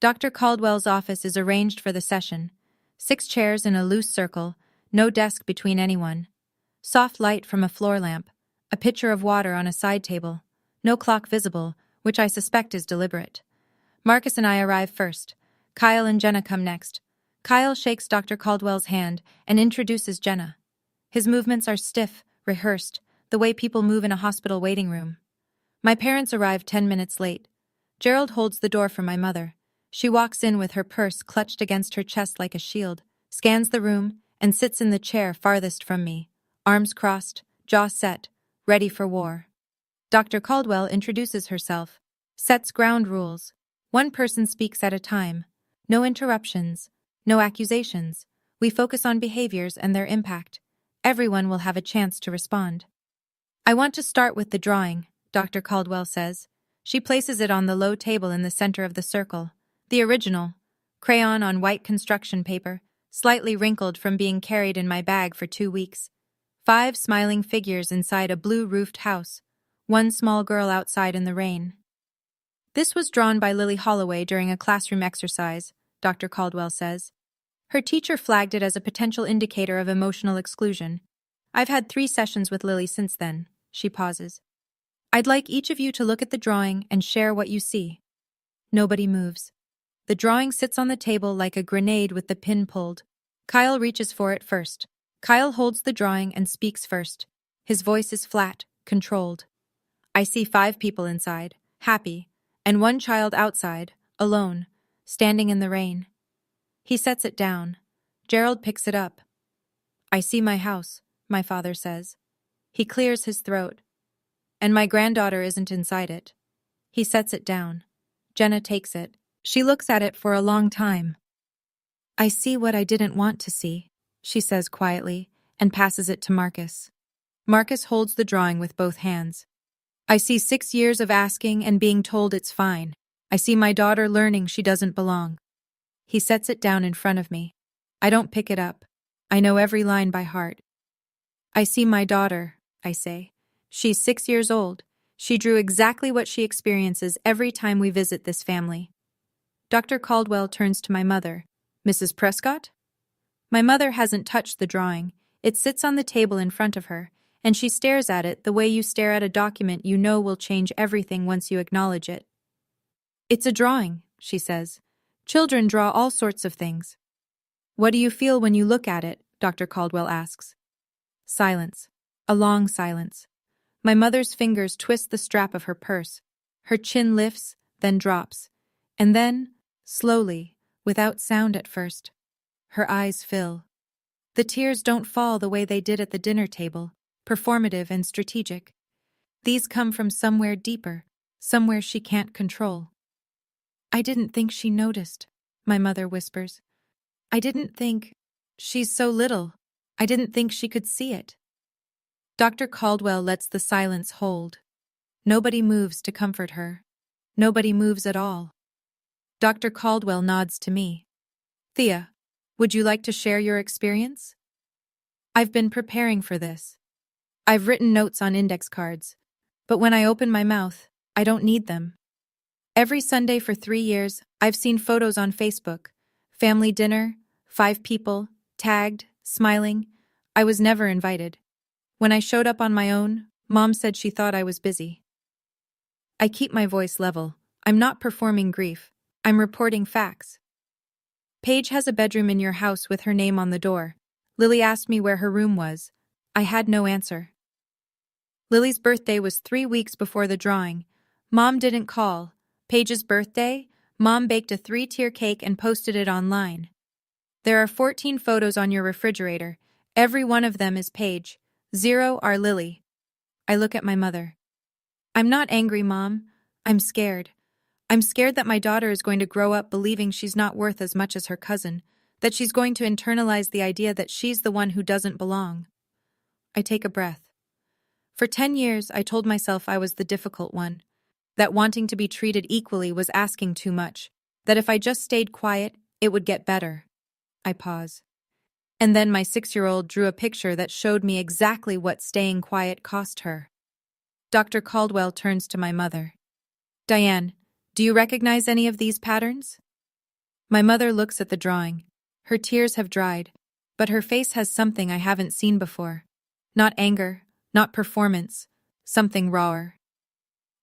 Dr. Caldwell's office is arranged for the session. 6 chairs in a loose circle, no desk between anyone. Soft light from a floor lamp, a pitcher of water on a side table, no clock visible, which I suspect is deliberate. Marcus and I arrive first. Kyle and Jenna come next. Kyle shakes Dr. Caldwell's hand and introduces Jenna. His movements are stiff, rehearsed, the way people move in a hospital waiting room. My parents arrive 10 minutes late. Gerald holds the door for my mother. She walks in with her purse clutched against her chest like a shield, scans the room, and sits in the chair farthest from me, arms crossed, jaw set, ready for war. Dr. Caldwell introduces herself, sets ground rules. One person speaks at a time. No interruptions, no accusations. We focus on behaviors and their impact. Everyone will have a chance to respond. I want to start with the drawing, Dr. Caldwell says. She places it on the low table in the center of the circle. The original, crayon on white construction paper, slightly wrinkled from being carried in my bag for 2 weeks. 5 smiling figures inside a blue-roofed house. 1 small girl outside in the rain. This was drawn by Lily Holloway during a classroom exercise, Dr. Caldwell says. Her teacher flagged it as a potential indicator of emotional exclusion. I've had 3 sessions with Lily since then. She pauses. I'd like each of you to look at the drawing and share what you see. Nobody moves. The drawing sits on the table like a grenade with the pin pulled. Kyle reaches for it first. Kyle holds the drawing and speaks first. His voice is flat, controlled. I see 5 people inside, happy, and 1 child outside, alone, standing in the rain. He sets it down. Gerald picks it up. I see my house, my father says. He clears his throat. And my granddaughter isn't inside it. He sets it down. Jenna takes it. She looks at it for a long time. I see what I didn't want to see, she says quietly, and passes it to Marcus. Marcus holds the drawing with both hands. I see 6 years of asking and being told it's fine. I see my daughter learning she doesn't belong. He sets it down in front of me. I don't pick it up. I know every line by heart. I see my daughter, I say. She's 6 years old. She drew exactly what she experiences every time we visit this family. Dr. Caldwell turns to my mother. Mrs. Prescott? My mother hasn't touched the drawing. It sits on the table in front of her, and she stares at it the way you stare at a document you know will change everything once you acknowledge it. It's a drawing, she says. Children draw all sorts of things. What do you feel when you look at it? Dr. Caldwell asks. Silence. A long silence. My mother's fingers twist the strap of her purse. Her chin lifts, then drops. And then, slowly, without sound at first, her eyes fill. The tears don't fall the way they did at the dinner table, performative and strategic. These come from somewhere deeper, somewhere she can't control. I didn't think she noticed, my mother whispers. I didn't think... She's so little. I didn't think she could see it. Dr. Caldwell lets the silence hold. Nobody moves to comfort her. Nobody moves at all. Dr. Caldwell nods to me. Thea, would you like to share your experience? I've been preparing for this. I've written notes on index cards, but when I open my mouth, I don't need them. Every Sunday for 3 years, I've seen photos on Facebook. Family dinner, 5 people, tagged, smiling. I was never invited. When I showed up on my own, Mom said she thought I was busy. I keep my voice level. I'm not performing grief. I'm reporting facts. Paige has a bedroom in your house with her name on the door. Lily asked me where her room was. I had no answer. Lily's birthday was 3 weeks before the drawing. Mom didn't call. Paige's birthday, Mom baked a 3-tier cake and posted it online. There are 14 photos on your refrigerator. Every one of them is Paige. 0 are Lily. I look at my mother. I'm not angry, Mom. I'm scared. I'm scared that my daughter is going to grow up believing she's not worth as much as her cousin, that she's going to internalize the idea that she's the one who doesn't belong. I take a breath. For 10 years, I told myself I was the difficult one, that wanting to be treated equally was asking too much, that if I just stayed quiet, it would get better. I pause. And then my 6-year-old drew a picture that showed me exactly what staying quiet cost her. Dr. Caldwell turns to my mother. Diane, do you recognize any of these patterns? My mother looks at the drawing. Her tears have dried, but her face has something I haven't seen before. Not anger, not performance, something rawer.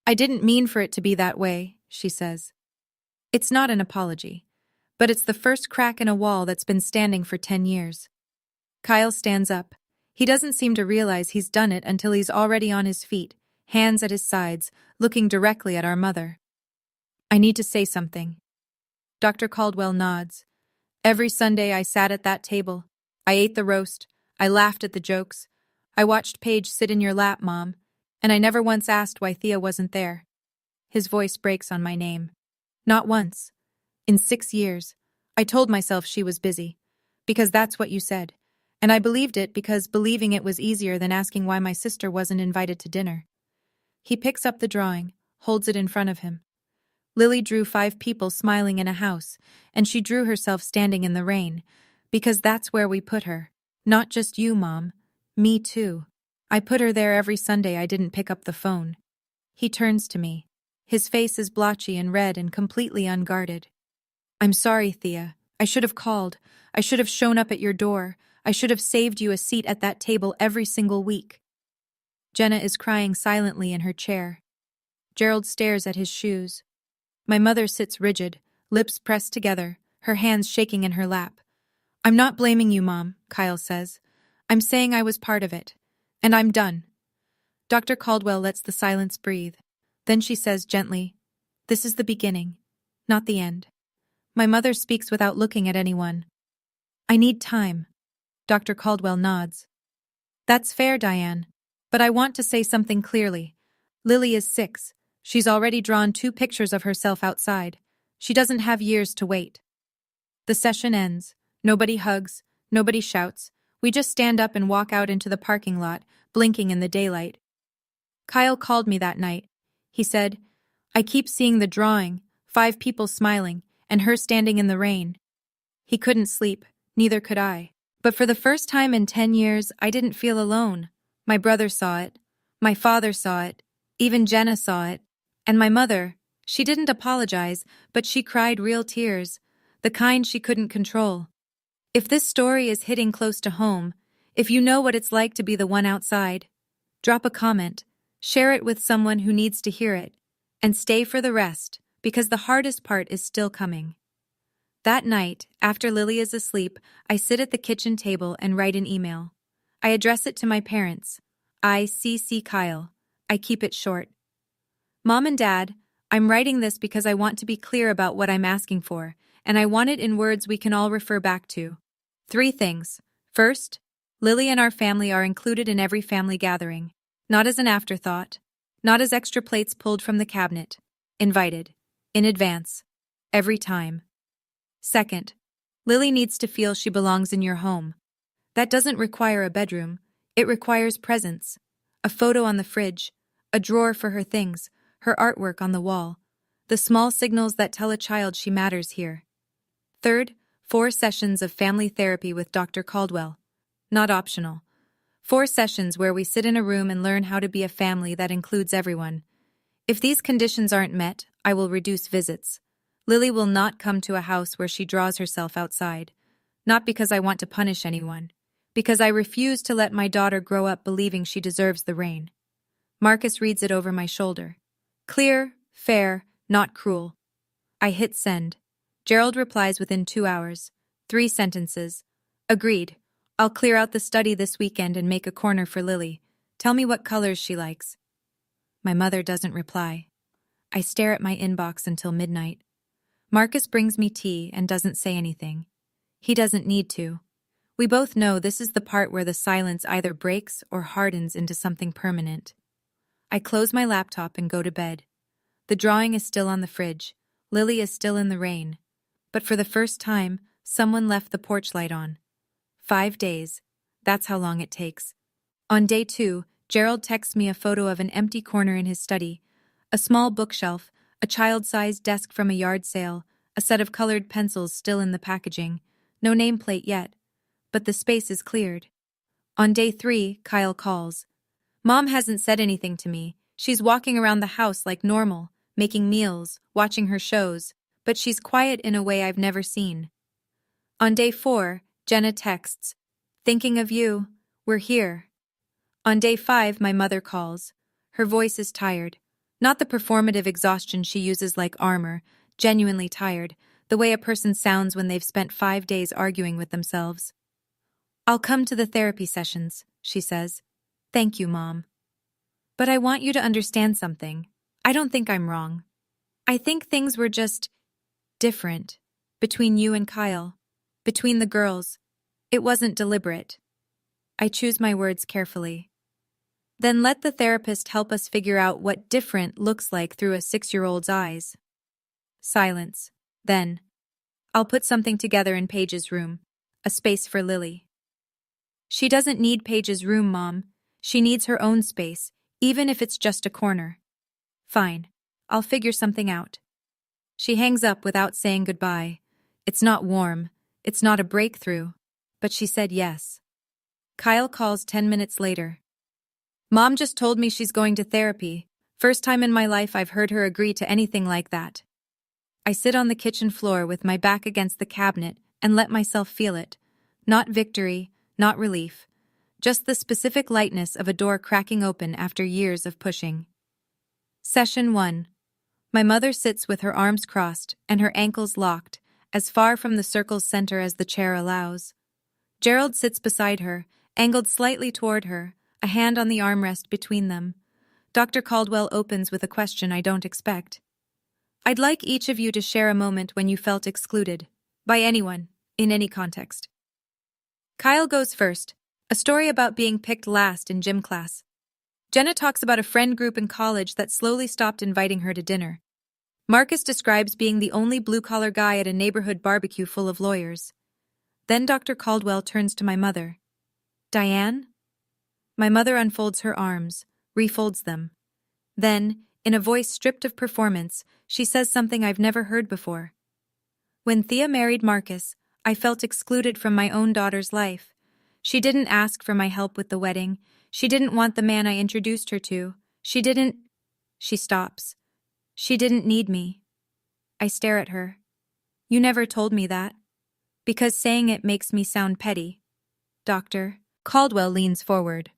I didn't mean for it to be that way, she says. It's not an apology, but it's the first crack in a wall that's been standing for 10 years. Kyle stands up. He doesn't seem to realize he's done it until he's already on his feet, hands at his sides, looking directly at our mother. I need to say something. Dr. Caldwell nods. Every Sunday I sat at that table. I ate the roast. I laughed at the jokes. I watched Paige sit in your lap, Mom, and I never once asked why Thea wasn't there. His voice breaks on my name. Not once. In 6 years. I told myself she was busy. Because that's what you said. And I believed it because believing it was easier than asking why my sister wasn't invited to dinner. He picks up the drawing, holds it in front of him. Lily drew 5 people smiling in a house, and she drew herself standing in the rain, because that's where we put her. Not just you, Mom. Me too. I put her there every Sunday I didn't pick up the phone. He turns to me. His face is blotchy and red and completely unguarded. I'm sorry, Thea. I should have called. I should have shown up at your door. I should have saved you a seat at that table every single week. Jenna is crying silently in her chair. Gerald stares at his shoes. My mother sits rigid, lips pressed together, her hands shaking in her lap. I'm not blaming you, Mom, Kyle says. I'm saying I was part of it. And I'm done. Dr. Caldwell lets the silence breathe. Then she says gently, this is the beginning, not the end. My mother speaks without looking at anyone. I need time. Dr. Caldwell nods. That's fair, Diane. But I want to say something clearly. Lily is 6. She's already drawn 2 pictures of herself outside. She doesn't have years to wait. The session ends. Nobody hugs. Nobody shouts. We just stand up and walk out into the parking lot, blinking in the daylight. Kyle called me that night. He said, I keep seeing the drawing, 5 people smiling, and her standing in the rain. He couldn't sleep, neither could I. But for the first time in 10 years, I didn't feel alone. My brother saw it. My father saw it. Even Jenna saw it. And my mother, she didn't apologize, but she cried real tears, the kind she couldn't control. If this story is hitting close to home, if you know what it's like to be the one outside, drop a comment, share it with someone who needs to hear it, and stay for the rest, because the hardest part is still coming. That night, after Lily is asleep, I sit at the kitchen table and write an email. I address it to my parents. I CC Kyle. I keep it short. Mom and Dad, I'm writing this because I want to be clear about what I'm asking for, and I want it in words we can all refer back to. 3 things. First, Lily and our family are included in every family gathering, not as an afterthought, not as extra plates pulled from the cabinet. Invited. In advance. Every time. Second, Lily needs to feel she belongs in your home. That doesn't require a bedroom. It requires presence. A photo on the fridge, a drawer for her things, her artwork on the wall, the small signals that tell a child she matters here. Third, 4 sessions of family therapy with Dr. Caldwell. Not optional. 4 sessions where we sit in a room and learn how to be a family that includes everyone. If these conditions aren't met, I will reduce visits. Lily will not come to a house where she draws herself outside. Not because I want to punish anyone. Because I refuse to let my daughter grow up believing she deserves the rain. Marcus reads it over my shoulder. Clear, fair, not cruel. I hit send. Gerald replies within 2 hours. 3 sentences. Agreed. I'll clear out the study this weekend and make a corner for Lily. Tell me what colors she likes. My mother doesn't reply. I stare at my inbox until midnight. Marcus brings me tea and doesn't say anything. He doesn't need to. We both know this is the part where the silence either breaks or hardens into something permanent. I close my laptop and go to bed. The drawing is still on the fridge. Lily is still in the rain. But for the first time, someone left the porch light on. 5 days. That's how long it takes. On day 2, Gerald texts me a photo of an empty corner in his study, a small bookshelf, a child-sized desk from a yard sale, a set of colored pencils still in the packaging. No nameplate yet, but the space is cleared. On day 3, Kyle calls. Mom hasn't said anything to me. She's walking around the house like normal, making meals, watching her shows, but she's quiet in a way I've never seen. On day 4, Jenna texts, thinking of you, we're here. On day 5, my mother calls. Her voice is tired. Not the performative exhaustion she uses like armor, genuinely tired, the way a person sounds when they've spent 5 days arguing with themselves. I'll come to the therapy sessions, she says. Thank you, Mom. But I want you to understand something. I don't think I'm wrong. I think things were just different between you and Kyle, between the girls. It wasn't deliberate. I choose my words carefully. Then let the therapist help us figure out what different looks like through a 6-year-old's eyes. Silence. Then, I'll put something together in Paige's room, a space for Lily. She doesn't need Paige's room, Mom. She needs her own space, even if it's just a corner. Fine. I'll figure something out. She hangs up without saying goodbye. It's not warm. It's not a breakthrough. But she said yes. Kyle calls 10 minutes later. Mom just told me she's going to therapy. First time in my life I've heard her agree to anything like that. I sit on the kitchen floor with my back against the cabinet and let myself feel it. Not victory, not relief. Just the specific lightness of a door cracking open after years of pushing. Session 1. My mother sits with her arms crossed and her ankles locked, as far from the circle's center as the chair allows. Gerald sits beside her, angled slightly toward her, a hand on the armrest between them. Dr. Caldwell opens with a question I don't expect. I'd like each of you to share a moment when you felt excluded, by anyone, in any context. Kyle goes first, a story about being picked last in gym class. Jenna talks about a friend group in college that slowly stopped inviting her to dinner. Marcus describes being the only blue-collar guy at a neighborhood barbecue full of lawyers. Then Dr. Caldwell turns to my mother. Diane? My mother unfolds her arms, refolds them. Then, in a voice stripped of performance, she says something I've never heard before. When Thea married Marcus, I felt excluded from my own daughter's life. She didn't ask for my help with the wedding. She didn't want the man I introduced her to. She didn't... She stops. She didn't need me. I stare at her. You never told me that. Because saying it makes me sound petty. Doctor. Caldwell leans forward.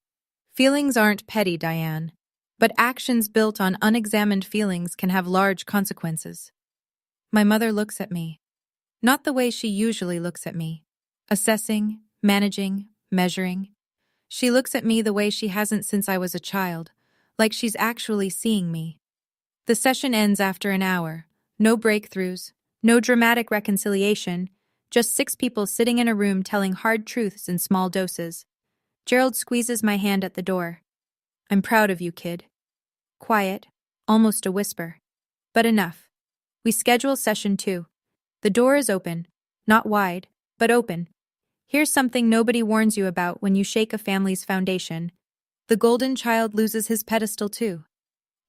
Feelings aren't petty, Diane. But actions built on unexamined feelings can have large consequences. My mother looks at me. Not the way she usually looks at me. Assessing, managing, measuring. She looks at me the way she hasn't since I was a child, like she's actually seeing me. The session ends after an hour. No breakthroughs, no dramatic reconciliation, just 6 people sitting in a room telling hard truths in small doses. Gerald squeezes my hand at the door. I'm proud of you, kid. Quiet, almost a whisper. But enough. We schedule session 2. The door is open, not wide, but open. Here's something nobody warns you about when you shake a family's foundation. The golden child loses his pedestal too.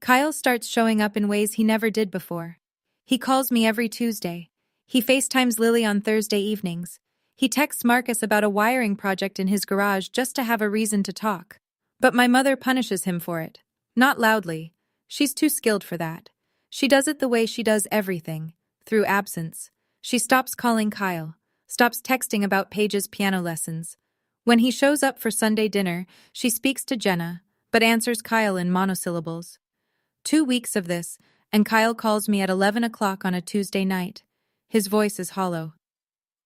Kyle starts showing up in ways he never did before. He calls me every Tuesday. He FaceTimes Lily on Thursday evenings. He texts Marcus about a wiring project in his garage just to have a reason to talk. But my mother punishes him for it. Not loudly. She's too skilled for that. She does it the way she does everything, through absence. She stops calling Kyle, stops texting about Paige's piano lessons. When he shows up for Sunday dinner, she speaks to Jenna, but answers Kyle in monosyllables. 2 weeks of this, and Kyle calls me at 11 o'clock on a Tuesday night. His voice is hollow.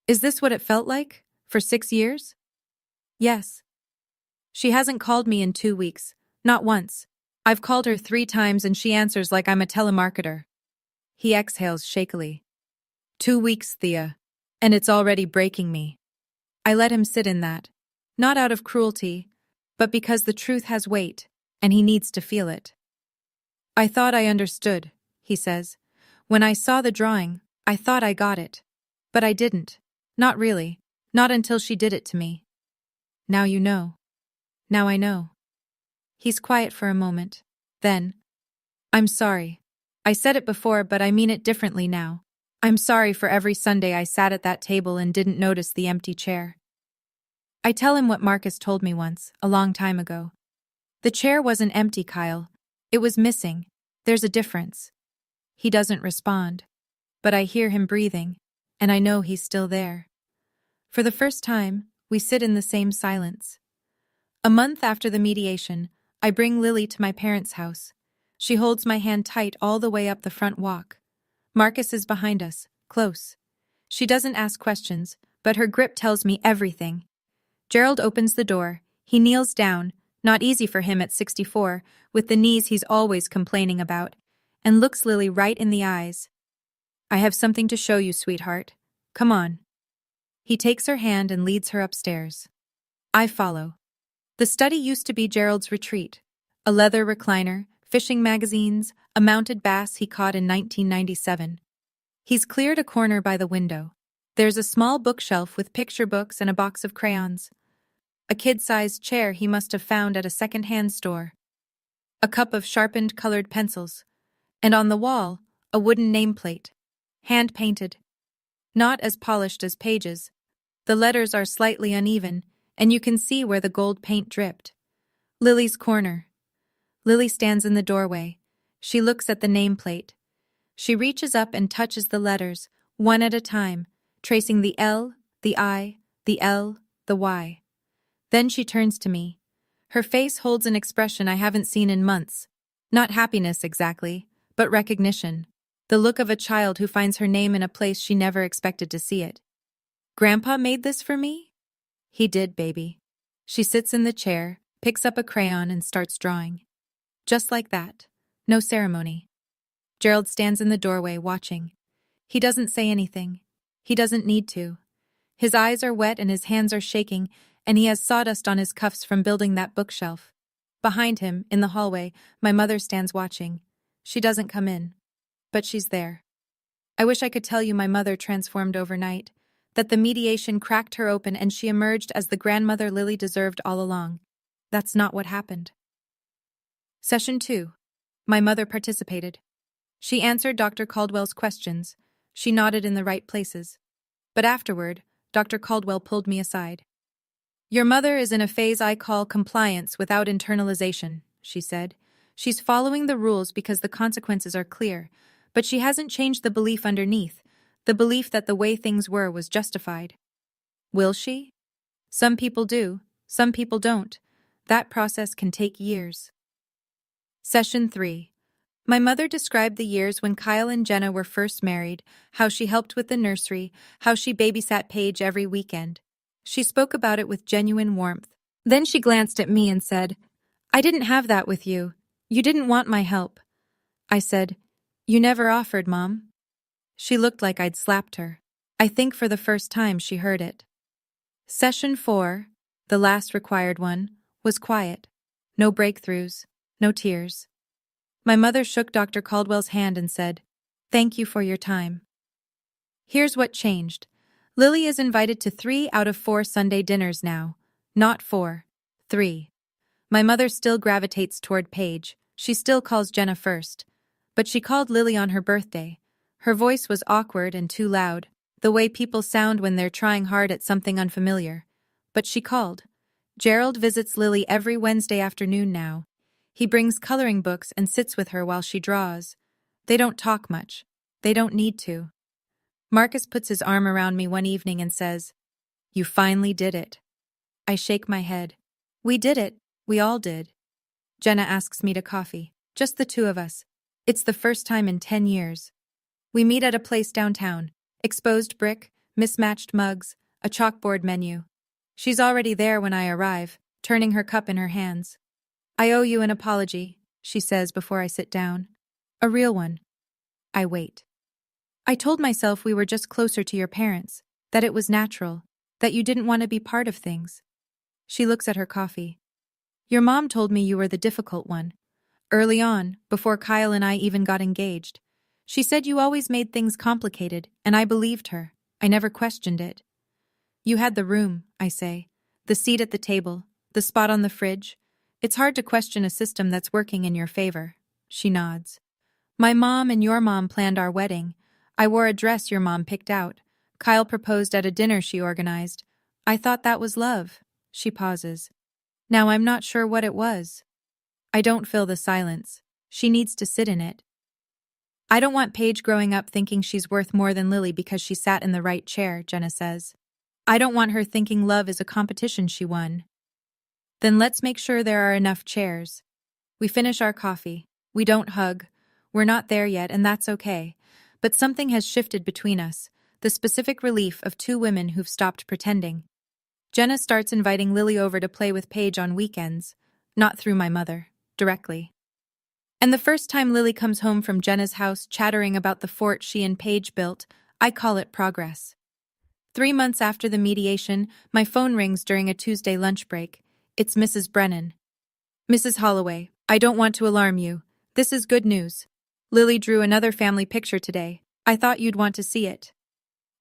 Is this what it felt like? For 6 years? Yes. She hasn't called me in 2 weeks. Not once. I've called her 3 times and she answers like I'm a telemarketer. He exhales shakily. 2 weeks, Thea. And it's already breaking me. I let him sit in that. Not out of cruelty, but because the truth has weight, and he needs to feel it. I thought I understood, he says. When I saw the drawing, I thought I got it. But I didn't. Not really. Not until she did it to me. Now you know. Now I know. He's quiet for a moment. Then, I'm sorry. I said it before, but I mean it differently now. I'm sorry for every Sunday I sat at that table and didn't notice the empty chair. I tell him what Marcus told me once, a long time ago. The chair wasn't empty, Kyle. It was missing. There's a difference. He doesn't respond. But I hear him breathing, and I know he's still there. For the first time, we sit in the same silence. A month after the mediation, I bring Lily to my parents' house. She holds my hand tight all the way up the front walk. Marcus is behind us, close. She doesn't ask questions, but her grip tells me everything. Gerald opens the door. He kneels down, not easy for him at 64, with the knees he's always complaining about, and looks Lily right in the eyes. I have something to show you, sweetheart. Come on. He takes her hand and leads her upstairs. I follow. The study used to be Gerald's retreat. A leather recliner, fishing magazines, a mounted bass he caught in 1997. He's cleared a corner by the window. There's a small bookshelf with picture books and a box of crayons. A kid-sized chair he must have found at a second-hand store. A cup of sharpened colored pencils. And on the wall, a wooden nameplate. Hand-painted. Not as polished as pages. The letters are slightly uneven, and you can see where the gold paint dripped. Lily's corner. Lily stands in the doorway. She looks at the nameplate. She reaches up and touches the letters, one at a time, tracing the L, the I, the L, the Y. Then she turns to me. Her face holds an expression I haven't seen in months. Not happiness exactly, but recognition. The look of a child who finds her name in a place she never expected to see it. Grandpa made this for me? He did, baby. She sits in the chair, picks up a crayon and starts drawing. Just like that. No ceremony. Gerald stands in the doorway, watching. He doesn't say anything. He doesn't need to. His eyes are wet and his hands are shaking, and he has sawdust on his cuffs from building that bookshelf. Behind him, in the hallway, my mother stands watching. She doesn't come in. But she's there. I wish I could tell you my mother transformed overnight, that the mediation cracked her open and she emerged as the grandmother Lily deserved all along. That's not what happened. Session 2. My mother participated. She answered Dr. Caldwell's questions. She nodded in the right places. But afterward, Dr. Caldwell pulled me aside. Your mother is in a phase I call compliance without internalization, she said. She's following the rules because the consequences are clear, but she hasn't changed the belief underneath, the belief that the way things were was justified. Will she? Some people do, some people don't. That process can take years. Session 3. My mother described the years when Kyle and Jenna were first married, how she helped with the nursery, how she babysat Paige every weekend. She spoke about it with genuine warmth. Then she glanced at me and said, I didn't have that with you. You didn't want my help. I said, You never offered, Mom. She looked like I'd slapped her. I think for the first time she heard it. Session 4, the last required one, was quiet. No breakthroughs, no tears. My mother shook Dr. Caldwell's hand and said, Thank you for your time. Here's what changed. Lily is invited to 3 out of 4 Sunday dinners now. Not 4, 3. My mother still gravitates toward Paige. She still calls Jenna first. But she called Lily on her birthday. Her voice was awkward and too loud, the way people sound when they're trying hard at something unfamiliar. But she called. Gerald visits Lily every Wednesday afternoon now. He brings coloring books and sits with her while she draws. They don't talk much. They don't need to. Marcus puts his arm around me one evening and says, You finally did it. I shake my head. We did it. We all did. Jenna asks me to coffee. Just the two of us. It's the first time in 10 years. We meet at a place downtown. Exposed brick, mismatched mugs, a chalkboard menu. She's already there when I arrive, turning her cup in her hands. I owe you an apology, she says before I sit down. A real one. I wait. I told myself we were just closer to your parents, that it was natural, that you didn't want to be part of things. She looks at her coffee. Your mom told me you were the difficult one. Early on, before Kyle and I even got engaged. She said you always made things complicated, and I believed her. I never questioned it. You had the room, I say. The seat at the table, the spot on the fridge. It's hard to question a system that's working in your favor. She nods. My mom and your mom planned our wedding. I wore a dress your mom picked out. Kyle proposed at a dinner she organized. I thought that was love. She pauses. Now I'm not sure what it was. I don't fill the silence. She needs to sit in it. I don't want Paige growing up thinking she's worth more than Lily because she sat in the right chair, Jenna says. I don't want her thinking love is a competition she won. Then let's make sure there are enough chairs. We finish our coffee. We don't hug. We're not there yet, and that's okay. But something has shifted between us, the specific relief of two women who've stopped pretending. Jenna starts inviting Lily over to play with Paige on weekends, not through my mother, directly. And the first time Lily comes home from Jenna's house chattering about the fort she and Paige built, I call it progress. 3 months after the mediation, my phone rings during a Tuesday lunch break. It's Mrs. Brennan. Mrs. Holloway, I don't want to alarm you. This is good news. Lily drew another family picture today. I thought you'd want to see it.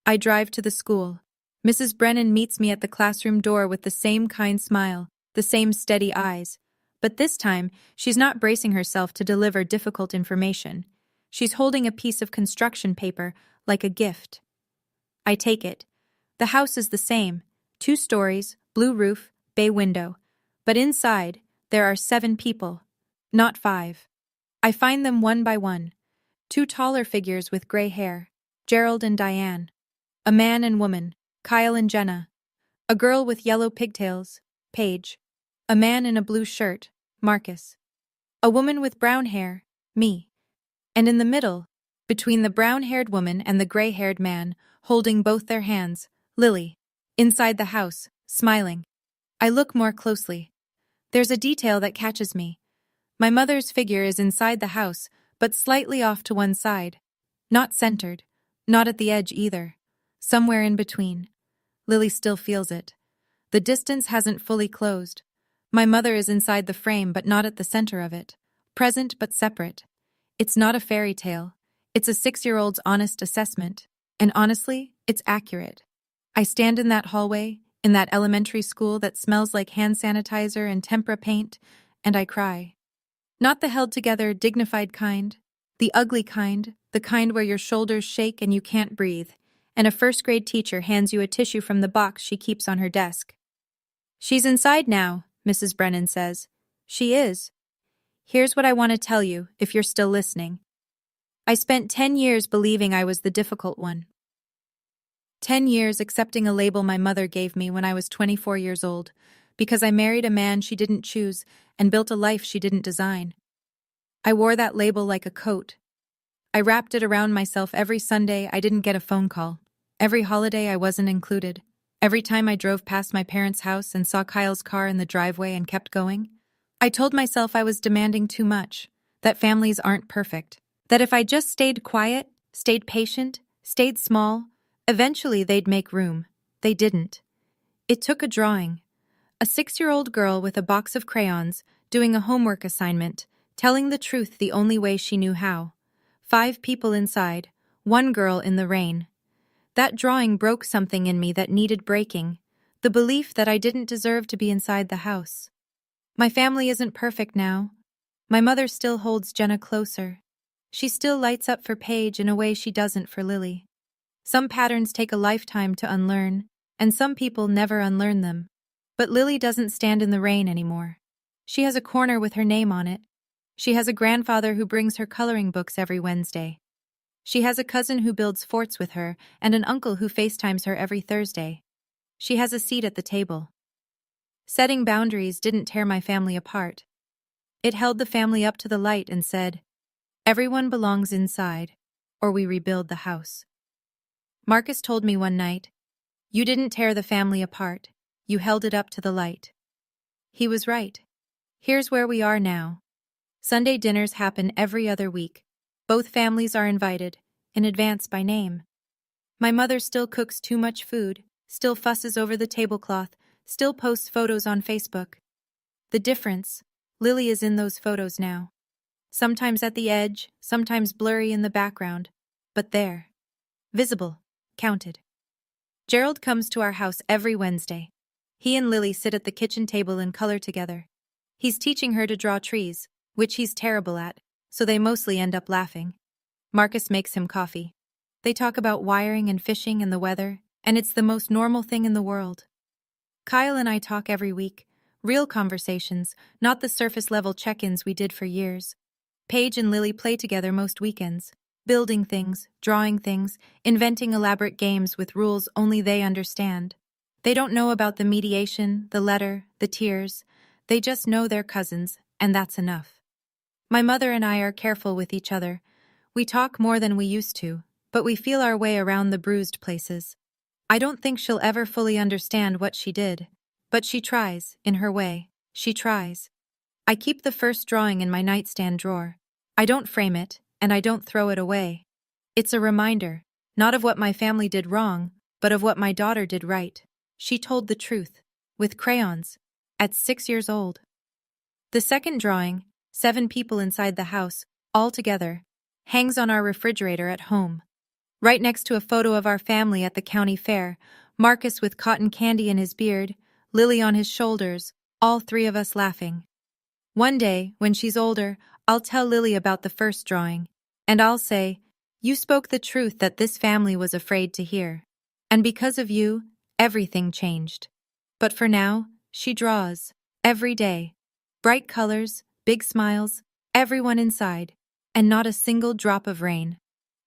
I drive to the school. Mrs. Brennan meets me at the classroom door with the same kind smile, the same steady eyes. But this time, she's not bracing herself to deliver difficult information. She's holding a piece of construction paper, like a gift. I take it. The house is the same, 2 stories, blue roof, bay window. But inside, there are 7 people, not 5. I find them one by one. 2 taller figures with gray hair, Gerald and Diane. A man and woman, Kyle and Jenna. A girl with yellow pigtails, Paige. A man in a blue shirt, Marcus. A woman with brown hair, me. And in the middle, between the brown-haired woman and the gray-haired man, holding both their hands, Lily. Inside the house, smiling. I look more closely. There's a detail that catches me. My mother's figure is inside the house, but slightly off to one side. Not centered. Not at the edge either. Somewhere in between. Lily still feels it. The distance hasn't fully closed. My mother is inside the frame but not at the center of it. Present but separate. It's not a fairy tale. It's a 6-year-old's honest assessment. And honestly, it's accurate. I stand in that hallway, in that elementary school that smells like hand sanitizer and tempera paint, and I cry. Not the held-together, dignified kind. The ugly kind, the kind where your shoulders shake and you can't breathe, and a first-grade teacher hands you a tissue from the box she keeps on her desk. She's inside now, Mrs. Brennan says. She is. Here's what I want to tell you, if you're still listening. I spent 10 years believing I was the difficult one. 10 years accepting a label my mother gave me when I was 24 years old, because I married a man she didn't choose and built a life she didn't design. I wore that label like a coat. I wrapped it around myself every Sunday I didn't get a phone call. Every holiday I wasn't included. Every time I drove past my parents' house and saw Kyle's car in the driveway and kept going. I told myself I was demanding too much, that families aren't perfect, that if I just stayed quiet, stayed patient, stayed small, eventually they'd make room. They didn't. It took a drawing. A 6-year-old girl with a box of crayons, doing a homework assignment, telling the truth the only way she knew how. 5 people inside, 1 girl in the rain. That drawing broke something in me that needed breaking, the belief that I didn't deserve to be inside the house. My family isn't perfect now. My mother still holds Jenna closer. She still lights up for Paige in a way she doesn't for Lily. Some patterns take a lifetime to unlearn, and some people never unlearn them. But Lily doesn't stand in the rain anymore. She has a corner with her name on it. She has a grandfather who brings her coloring books every Wednesday. She has a cousin who builds forts with her and an uncle who FaceTimes her every Thursday. She has a seat at the table. Setting boundaries didn't tear my family apart. It held the family up to the light and said, "Everyone belongs inside, or we rebuild the house." Marcus told me one night, "You didn't tear the family apart, you held it up to the light." He was right. Here's where we are now. Sunday dinners happen every other week. Both families are invited, in advance by name. My mother still cooks too much food, still fusses over the tablecloth, still posts photos on Facebook. The difference, Lily is in those photos now. Sometimes at the edge, sometimes blurry in the background, but there. Visible, counted. Gerald comes to our house every Wednesday. He and Lily sit at the kitchen table and color together. He's teaching her to draw trees, which he's terrible at, so they mostly end up laughing. Marcus makes him coffee. They talk about wiring and fishing and the weather, and it's the most normal thing in the world. Kyle and I talk every week, real conversations, not the surface-level check-ins we did for years. Paige and Lily play together most weekends, building things, drawing things, inventing elaborate games with rules only they understand. They don't know about the mediation, the letter, the tears. They just know they're cousins, and that's enough. My mother and I are careful with each other. We talk more than we used to, but we feel our way around the bruised places. I don't think she'll ever fully understand what she did. But she tries, in her way. She tries. I keep the first drawing in my nightstand drawer. I don't frame it, and I don't throw it away. It's a reminder, not of what my family did wrong, but of what my daughter did right. She told the truth, with crayons, at 6 years old. The second drawing, 7 people inside the house, all together, hangs on our refrigerator at home. Right next to a photo of our family at the county fair, Marcus with cotton candy in his beard, Lily on his shoulders, all 3 of us laughing. One day, when she's older, I'll tell Lily about the first drawing, and I'll say, "You spoke the truth that this family was afraid to hear. And because of you, everything changed." But for now, she draws, every day. Bright colors, big smiles, everyone inside, and not a single drop of rain.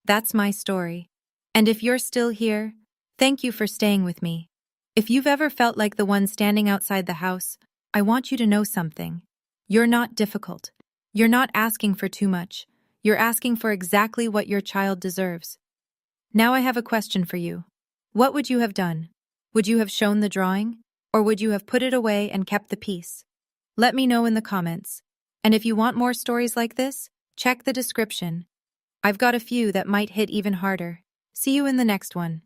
That's my story. And if you're still here, thank you for staying with me. If you've ever felt like the one standing outside the house, I want you to know something. You're not difficult. You're not asking for too much. You're asking for exactly what your child deserves. Now I have a question for you. What would you have done? Would you have shown the drawing? Or would you have put it away and kept the peace? Let me know in the comments. And if you want more stories like this, check the description. I've got a few that might hit even harder. See you in the next one.